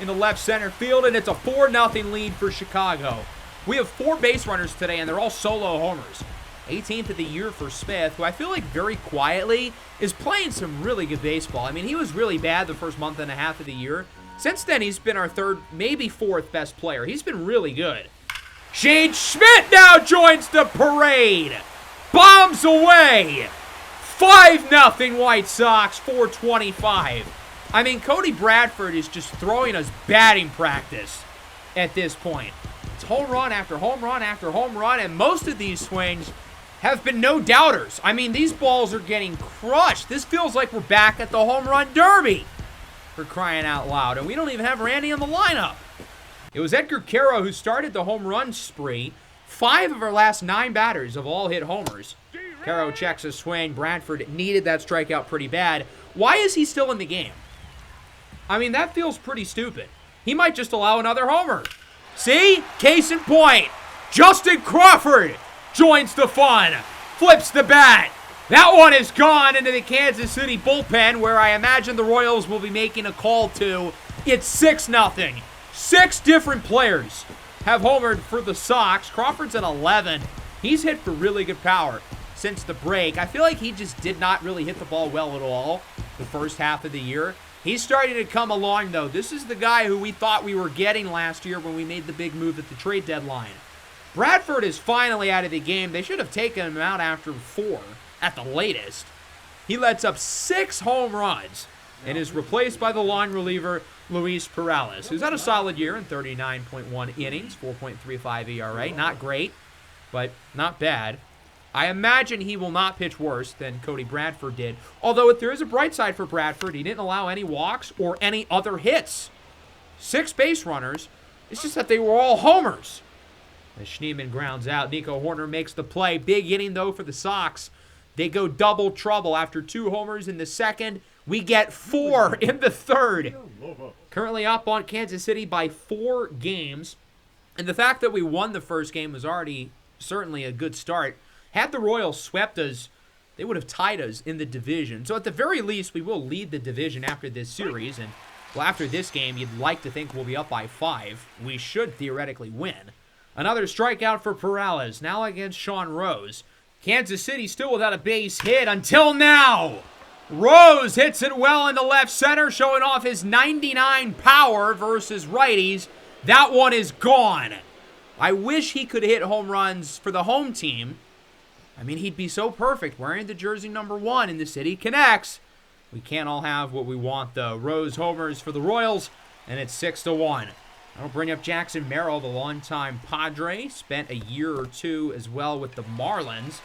Speaker 1: in the left center field, and it's a 4-0 lead for Chicago. We have 4 base runners today, and they're all solo homers. 18th of the year for Smith, who I feel like very quietly is playing some really good baseball. I mean, he was really bad the first month and a half of the year. Since then, he's been our 3rd, maybe 4th best player. He's been really good. Shane Schmidt now joins the parade. Bombs away. 5-0 White Sox, 425. I mean, Cody Bradford is just throwing us batting practice at this point. It's home run after home run after home run, and most of these swings have been no doubters. I mean, these balls are getting crushed. This feels like we're back at the home run derby, for crying out loud. And we don't even have Randy in the lineup. It was Edgar Quero who started the home run spree. 5 of our last 9 batters have all hit homers. Quero checks a swing. Bradford needed that strikeout pretty bad. Why is he still in the game? I mean, that feels pretty stupid. He might just allow another homer. See? Case in point. Justin Crawford joins the fun. Flips the bat. That one is gone into the Kansas City bullpen, where I imagine the Royals will be making a call to. It's 6-0. 6 different players have homered for the Sox. Crawford's at 11. He's hit for really good power since the break. I feel like he just did not really hit the ball well at all the first half of the year. He's starting to come along, though. This is the guy who we thought we were getting last year when we made the big move at the trade deadline. Bradford is finally out of the game. They should have taken him out after 4 at the latest. He lets up 6 home runs and is replaced by the long reliever Luis Perales, who's had a solid year in 39.1 innings, 4.35 ERA. Not great, but not bad. I imagine he will not pitch worse than Cody Bradford did. Although if there is a bright side for Bradford, he didn't allow any walks or any other hits. 6 base runners. It's just that they were all homers. As Schneemann grounds out, Nico Hoerner makes the play. Big inning, though, for the Sox. They go double trouble after 2 homers in the second. We get 4 in the third. Currently up on Kansas City by 4 games. And the fact that we won the first game was already certainly a good start. Had the Royals swept us, they would have tied us in the division. So at the very least, we will lead the division after this series. And well, after this game, you'd like to think we'll be up by 5. We should theoretically win. Another strikeout for Perales, now against Sean Rose. Kansas City still without a base hit until now. Rose hits it well into left center, showing off his 99 power versus righties. That one is gone. I wish he could hit home runs for the home team. I mean, he'd be so perfect wearing the jersey number 1 in the City Connects. We can't all have what we want, though. Rose homers for the Royals, and it's 6-1. That'll bring up Jackson Merrill, the longtime Padre. Spent a year or two as well with the Marlins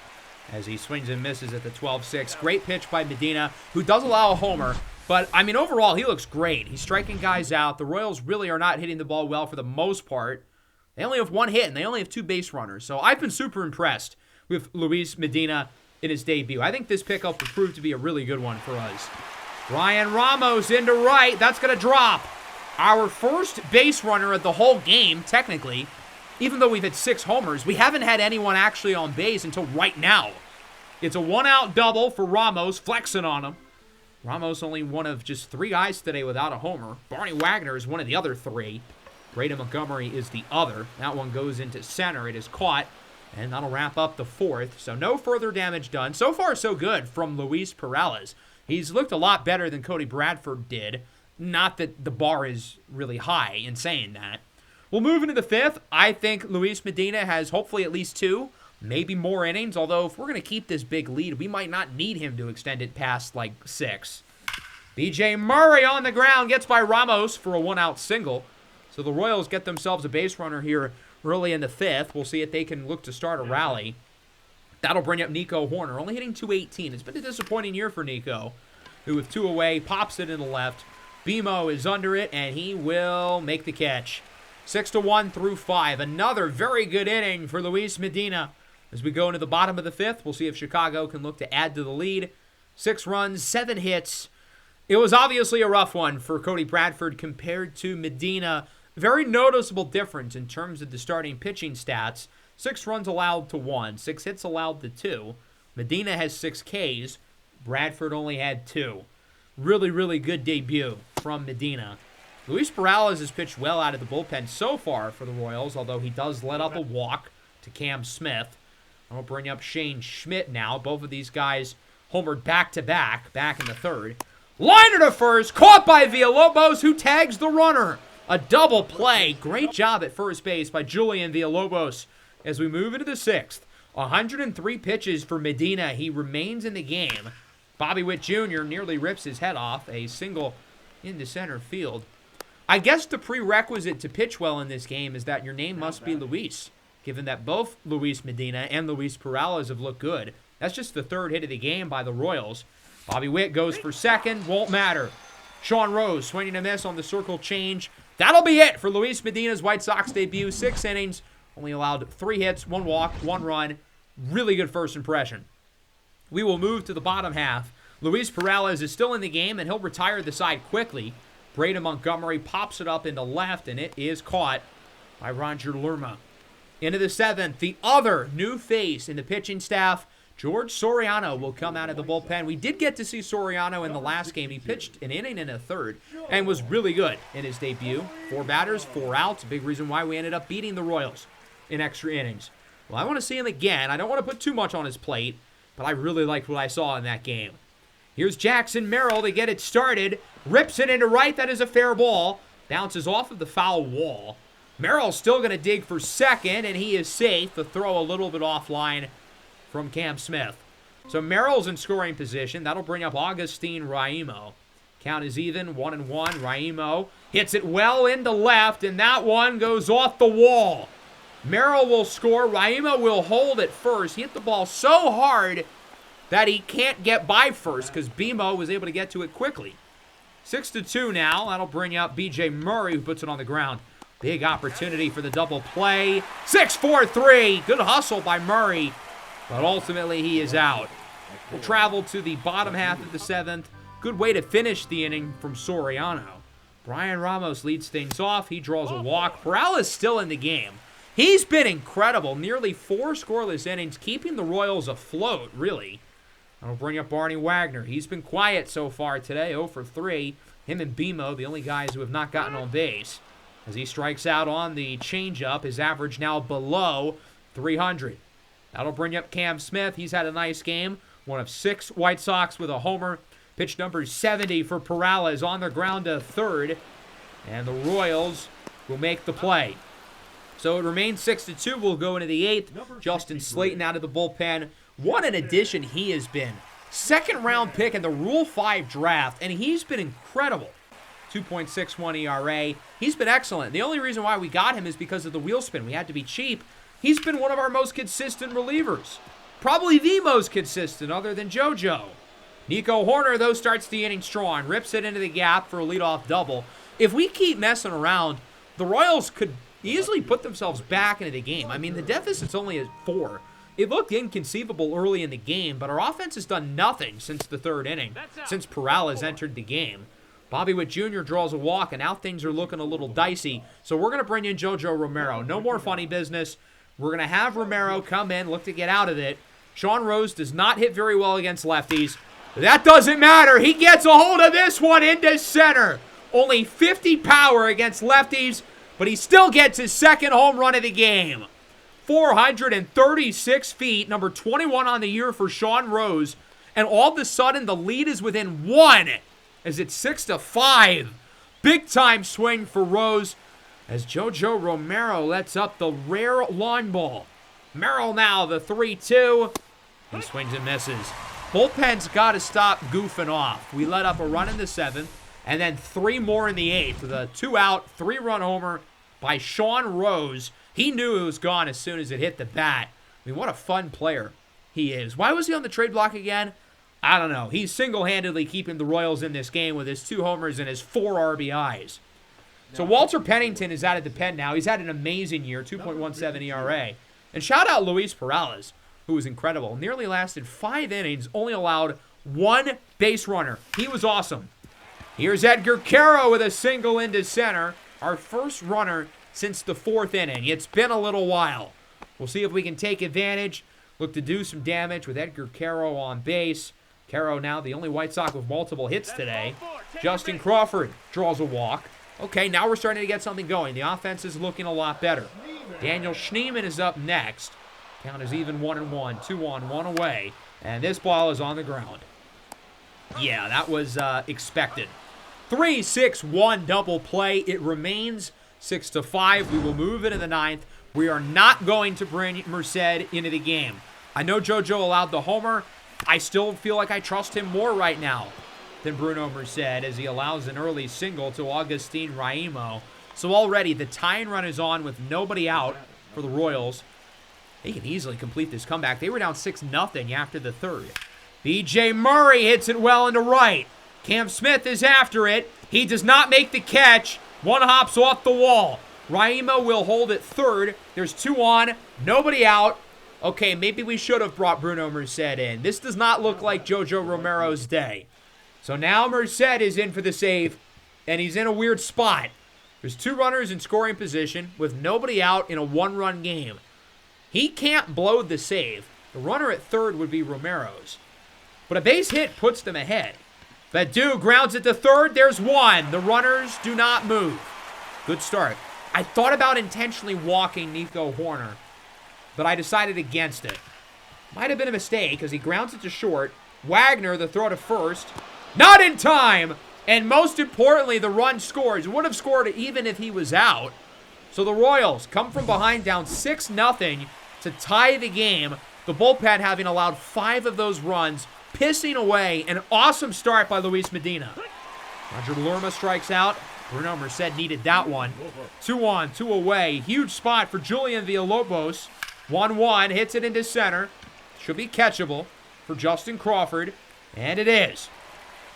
Speaker 1: as he swings and misses at the 12-6. Great pitch by Medina, who does allow a homer. But, I mean, overall, he looks great. He's striking guys out. The Royals really are not hitting the ball well for the most part. They only have 1 hit, and they only have 2 base runners. So I've been super impressed with Luis Medina in his debut. I think this pickup will prove to be a really good one for us. Ryan Ramos into right. That's going to drop. Our first base runner of the whole game, technically. Even though we've had 6 homers, we haven't had anyone actually on base until right now. It's a 1-out double for Ramos, flexing on him. Ramos only one of just 3 guys today without a homer. Barney Wagner is one of the other 3. Braden Montgomery is the other. That one goes into center. It is caught, and that'll wrap up the 4th. So no further damage done. So far, so good from Luis Perales. He's looked a lot better than Cody Bradford did. Not that the bar is really high in saying that. We'll move into the 5th. I think Luis Medina has hopefully at least 2, maybe more innings. Although if we're going to keep this big lead, we might not need him to extend it past like 6. BJ Murray on the ground gets by Ramos for a 1-out single. So the Royals get themselves a base runner here early in the 5th. We'll see if they can look to start a rally. That'll bring up Nico Horner, only hitting .218. It's been a disappointing year for Nico, who with 2 away, pops it in the left. BMO is under it, and he will make the catch. 6-1 through 5. Another very good inning for Luis Medina. As we go into the bottom of the 5th, we'll see if Chicago can look to add to the lead. 6 runs, 7 hits. It was obviously a rough one for Cody Bradford compared to Medina. Very noticeable difference in terms of the starting pitching stats. 6 runs allowed to 1, 6 hits allowed to 2. Medina has 6 Ks. Bradford only had 2. Really, really good debut from Medina. Luis Perales has pitched well out of the bullpen so far for the Royals, although he does let up a walk to Cam Smith. I'll bring up Shane Schmidt now. Both of these guys homered back-to-back, back in the 3rd. Liner to first, caught by Villalobos, who tags the runner. A double play. Great job at first base by Julian Villalobos. As we move into the 6th, 103 pitches for Medina. He remains in the game. Bobby Witt Jr. nearly rips his head off. A single into center field. I guess the prerequisite to pitch well in this game is that your name must be Luis, given that both Luis Medina and Luis Perales have looked good. That's just the 3rd hit of the game by the Royals. Bobby Witt goes for 2nd. Won't matter. Sean Rose swinging a miss on the circle change. That'll be it for Luis Medina's White Sox debut. 6 innings. Only allowed 3 hits, 1 walk, 1 run. Really good first impression. We will move to the bottom half. Luis Perales is still in the game, and he'll retire the side quickly. Braden Montgomery pops it up into left, and it is caught by Roger Lerma. Into the 7th, the other new face in the pitching staff, George Soriano, will come out of the bullpen. We did get to see Soriano in the last game. He pitched an inning and a 3rd and was really good in his debut. 4 batters, 4 outs. A big reason why we ended up beating the Royals in extra innings. Well, I want to see him again. I don't want to put too much on his plate, but I really liked what I saw in that game. Here's Jackson Merrill to get it started. Rips it into right. That is a fair ball. Bounces off of the foul wall. Merrill's still going to dig for 2nd, and he is safe. The throw a little bit offline from Cam Smith. So Merrill's in scoring position. That'll bring up Agustin Raimo. Count is even, 1-1. Raimo hits it well into left, and that one goes off the wall. Merrill will score. Raimo will hold at first. He hit the ball so hard that he can't get by first because BMO was able to get to it quickly. 6-2 now. That'll bring up BJ Murray, who puts it on the ground. Big opportunity for the double play. 6-4-3. Good hustle by Murray, but ultimately he is out. We'll travel to the bottom half of the 7th. Good way to finish the inning from Soriano. Brian Ramos leads things off. He draws a walk. Peralta's still in the game. He's been incredible. Nearly 4 scoreless innings, keeping the Royals afloat, really. That'll bring up Barney Wagner. He's been quiet so far today, 0 for 3. Him and BMO, the only guys who have not gotten on base. As he strikes out on the changeup, his average now below 300. That'll bring up Cam Smith. He's had a nice game. One of 6 White Sox with a homer. Pitch number 70 for Peralta is on the ground to third. And the Royals will make the play. So it remains 6-2. We'll go into the 8th. Justin Slayton out of the bullpen. What an addition he has been. 2nd round pick in the Rule 5 draft, and he's been incredible. 2.61 ERA. He's been excellent. The only reason why we got him is because of the wheel spin. We had to be cheap. He's been one of our most consistent relievers. Probably the most consistent other than JoJo. Nico Horner, though, starts the inning strong. Rips it into the gap for a leadoff double. If we keep messing around, the Royals could easily put themselves back into the game. I mean, the deficit's only at 4. It looked inconceivable early in the game, but our offense has done nothing since the 3rd inning, since Peralta's entered the game. Bobby Witt Jr. draws a walk, and now things are looking a little dicey. So we're going to bring in JoJo Romero. No more funny business. We're going to have Romero come in, look to get out of it. Sean Rose does not hit very well against lefties. That doesn't matter. He gets a hold of this one into center. Only 50 power against lefties, but he still gets his 2nd home run of the game. 436 feet, number 21 on the year for Sean Rose. And all of a sudden, the lead is within 1 as it's 6-5. Big time swing for Rose as JoJo Romero lets up the rare lawn ball. Merrill now, the 3-2. He swings and misses. Bullpen's got to stop goofing off. We let up a run in the 7th, and then 3 more in the 8th with a 2-out, 3-run homer by Sean Rose. He knew it was gone as soon as it hit the bat. I mean, what a fun player he is. Why was he on the trade block again? I don't know. He's single-handedly keeping the Royals in this game with his 2 homers and his 4 RBIs. So Walter Pennington is out of the pen now. He's had an amazing year, 2.17 ERA. And shout out Luis Perales, who was incredible. Nearly lasted 5 innings, only allowed 1 base runner. He was awesome. Here's Edgar Caro with a single into center. Our first runner since the 4th inning. It's been a little while. We'll see if we can take advantage. Look to do some damage with Edgar Caro on base. Caro now the only White Sox with multiple hits today. Justin Crawford draws a walk. Okay, now we're starting to get something going. The offense is looking a lot better. Daniel Schneemann is up next. Count is even 1-1, 2 on, 1 away. And this ball is on the ground. Yeah, that was expected. 3-6-1 double play. It remains 6-5. We will move into the 9th. We are not going to bring Merced into the game. I know JoJo allowed the homer. I still feel like I trust him more right now than Bruno Merced as he allows an early single to Augustin Raimo. So already the tying run is on with nobody out for the Royals. They can easily complete this comeback. They were down 6-0 after the 3rd. B.J. Murray hits it well into right. Cam Smith is after it. He does not make the catch. One hops off the wall. Raimo will hold at 3rd. There's 2 on, nobody out. Okay, maybe we should have brought Bruno Merced in. This does not look like JoJo Romero's day. So now Merced is in for the save, and he's in a weird spot. There's 2 runners in scoring position with nobody out in a 1-run game. He can't blow the save. The runner at 3rd would be Romero's. But a base hit puts them ahead. Baddoo grounds it to 3rd. There's 1. The runners do not move. Good start. I thought about intentionally walking Nico Horner, but I decided against it. Might have been a mistake because he grounds it to short. Wagner, the throw to 1st. Not in time! And most importantly, the run scores. Would have scored even if he was out. So the Royals come from behind down 6-0 to tie the game. The bullpen having allowed 5 of those runs, pissing away an awesome start by Luis Medina. Roger Lerma strikes out. Bruno Merced needed that one. 2 on, 2 away. Huge spot for Julian Villalobos. 1-1, hits it into center. Should be catchable for Justin Crawford, and it is.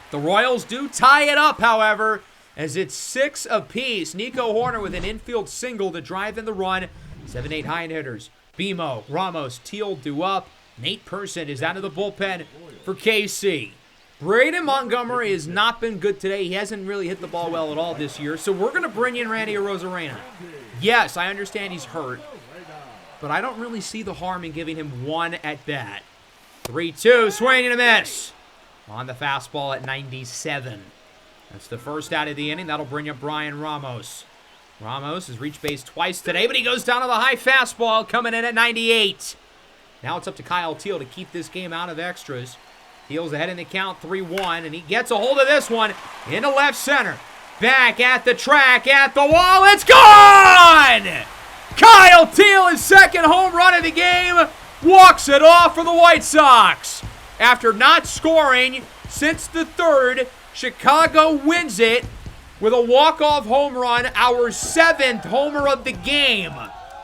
Speaker 1: The Royals do tie it up, however, as it's 6 apiece. Nico Horner with an infield single to drive in the run. 7-8 high hitters. BMO, Ramos, Teal due up. Nate Person is out of the bullpen for KC. Braden Montgomery has not been good today. He hasn't really hit the ball well at all this year. So we're going to bring in Randy Arozarena. Yes, I understand he's hurt, but I don't really see the harm in giving him one at bat. 3-2, swing and a miss. On the fastball at 97. That's the first out of the inning. That'll bring up Brian Ramos. Ramos has reached base twice today, but he goes down to the high fastball, coming in at 98. Now it's up to Kyle Teal to keep this game out of extras. Teal's ahead in the count, 3-1, and he gets a hold of this one into left center. Back at the track, at the wall, it's gone! Kyle Teal, his second home run of the game, walks it off for the White Sox. After not scoring since the third, Chicago wins it with a walk-off home run, our 7th homer of the game.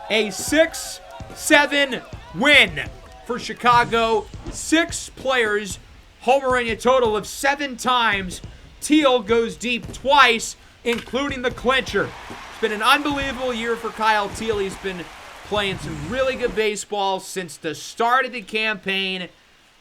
Speaker 1: A 6-7 win for Chicago. 6 players homering a total of 7 times. Teal goes deep twice, including the clincher. It's been an unbelievable year for Kyle Teal. He's been playing some really good baseball since the start of the campaign.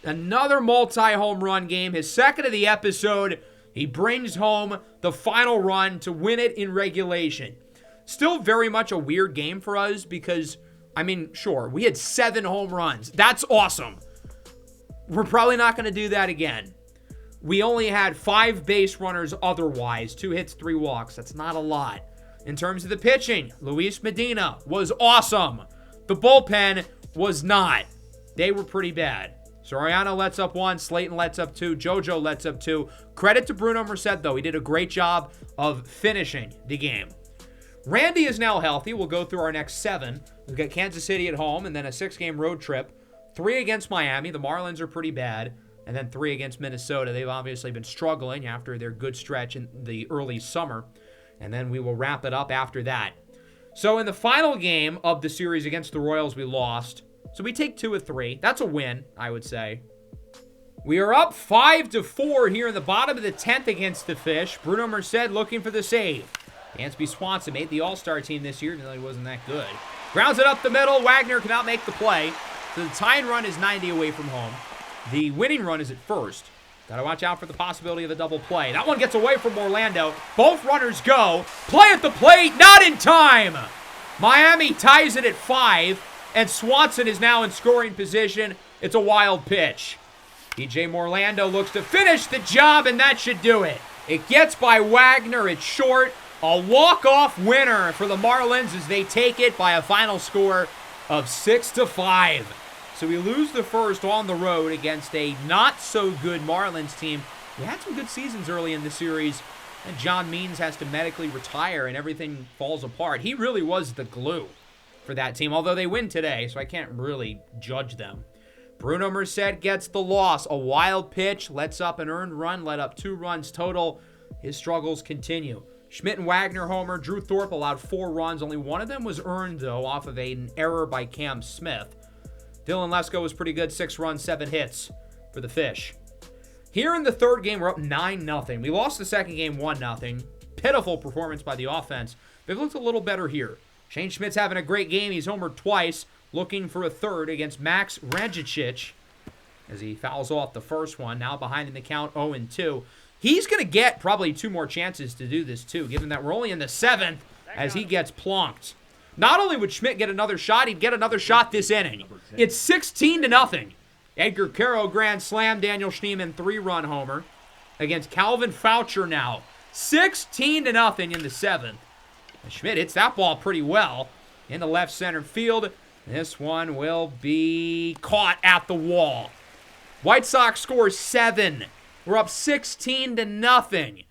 Speaker 1: Another multi-home run game, his second of the episode. He brings home the final run to win it in regulation. Still very much a weird game for us because, I mean, sure, we had 7 home runs. That's awesome. We're probably not going to do that again. We only had 5 base runners otherwise, 2 hits, 3 walks. That's not a lot. In terms of the pitching, Luis Medina was awesome. The bullpen was not. They were pretty bad. Soriano lets up 1, Slayton lets up 2, JoJo lets up 2. Credit to Bruno Merced, though. He did a great job of finishing the game. Randy is now healthy. We'll go through our next 7. We've got Kansas City at home and then a 6-game road trip. 3 against Miami. The Marlins are pretty bad. And then 3 against Minnesota. They've obviously been struggling after their good stretch in the early summer. And then we will wrap it up after that. So in the final game of the series against the Royals, we lost. So we take 2 of 3. That's a win, I would say. We are up 5-4 here in the bottom of the 10th against the Fish. Bruno Merced looking for the save. Dansby Swanson made the All-Star team this year, even though he wasn't that good. Grounds it up the middle. Wagner cannot make the play. So the tying run is 90 away from home. The winning run is at first. Got to watch out for the possibility of a double play. That one gets away from Orlando. Both runners go. Play at the plate. Not in time. Miami ties it at 5. And Swanson is now in scoring position. It's a wild pitch. DJ Morlando looks to finish the job, and that should do it. It gets by Wagner. It's short. A walk-off winner for the Marlins as they take it by a final score of 6-5. So we lose the first on the road against a not-so-good Marlins team. We had some good seasons early in the series, and John Means has to medically retire, and everything falls apart. He really was the glue for that team, although they win today, so I can't really judge them. Bruno Merced gets the loss. A wild pitch, lets up an earned run, let up 2 runs total. His struggles continue. Schmidt and Wagner homer. Drew Thorpe allowed 4 runs. Only one of them was earned, though, off of an error by Cam Smith. Dylan Lesko was pretty good. 6 runs, 7 hits for the Fish. Here in the third game, we're up 9-0. We lost the second game 1-0. Pitiful performance by the offense. They've looked a little better here. Shane Schmidt's having a great game. He's homered twice, looking for a third against Max Ranjicic as he fouls off the first one. Now behind in the count, 0-2. He's going to get probably 2 more chances to do this, too, given that we're only in the 7th as he gets plunked. Not only would Schmidt get another shot, he'd get another shot this inning. It's 16-0. Edgar Caro grand slam, Daniel Schneemann 3-run homer against Calvin Foucher now. 16-0 in the 7th. And Schmidt hits that ball pretty well into left center field. This one will be caught at the wall. White Sox score 7. We're up 16-0. The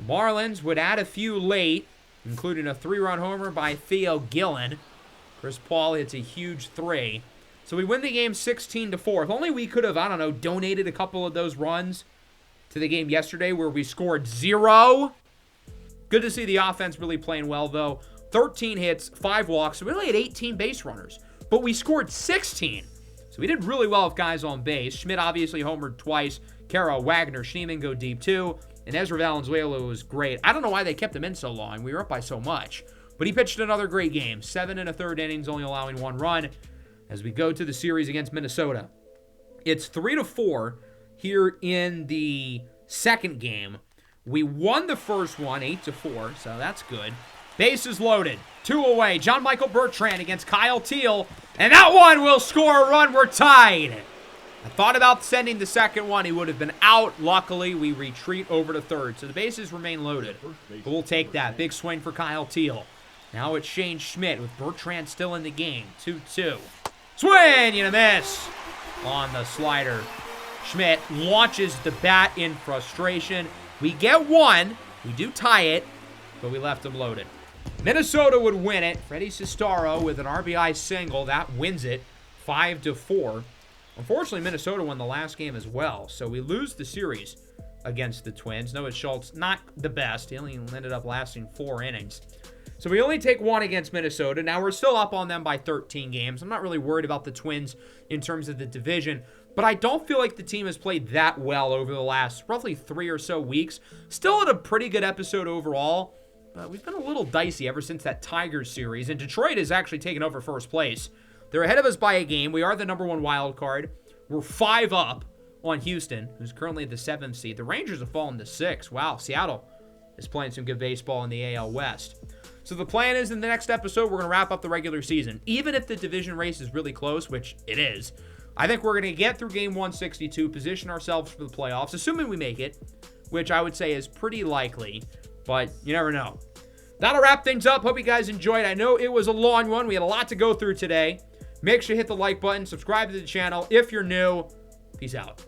Speaker 1: Marlins would add a few late, including a 3-run homer by Theo Gillen. Chris Paul hits a huge 3. So we win the game 16-4. If only we could have, I don't know, donated a couple of those runs to the game yesterday where we scored 0. Good to see the offense really playing well, though. 13 hits, 5 walks. So we only had 18 base runners, but we scored 16. So we did really well with guys on base. Schmidt obviously homered twice. Caro, Wagner, Schneemann go deep, too. And Ezra Valenzuela was great. I don't know why they kept him in so long. We were up by so much. But he pitched another great game. 7 1/3 innings, only allowing 1 run as we go to the series against Minnesota. It's 3-4 here in the second game. We won the first one 8-4, so that's good. Bases loaded. 2 away. John Michael Bertrand against Kyle Teal. And that one will score a run. We're tied. I thought about sending the second one. He would have been out. Luckily, we retreat over to third. So the bases remain loaded. But we'll take that. Big swing for Kyle Teal. Now it's Shane Schmidt with Bertrand still in the game. 2-2. Swing and a miss on the slider. Schmidt launches the bat in frustration. We get one. We do tie it, but we left him loaded. Minnesota would win it. Freddie Cestaro with an RBI single. That wins it 5-4. Unfortunately, Minnesota won the last game as well, so we lose the series against the Twins. Noah Schultz, not the best. He only ended up lasting 4 innings. So we only take 1 against Minnesota. Now we're still up on them by 13 games. I'm not really worried about the Twins in terms of the division, but I don't feel like the team has played that well over the last roughly 3 or so weeks. Still at a pretty good episode overall, but we've been a little dicey ever since that Tigers series, and Detroit has actually taken over first place. They're ahead of us by a game. We are the number 1 wild card. We're 5 up on Houston, who's currently at the 7th seed. The Rangers have fallen to 6. Wow, Seattle is playing some good baseball in the AL West. So the plan is in the next episode, we're going to wrap up the regular season. Even if the division race is really close, which it is, I think we're going to get through game 162, position ourselves for the playoffs, assuming we make it, which I would say is pretty likely, but you never know. That'll wrap things up. Hope you guys enjoyed. I know it was a long one. We had a lot to go through today. Make sure you hit the like button, subscribe to the channel if you're new. Peace out.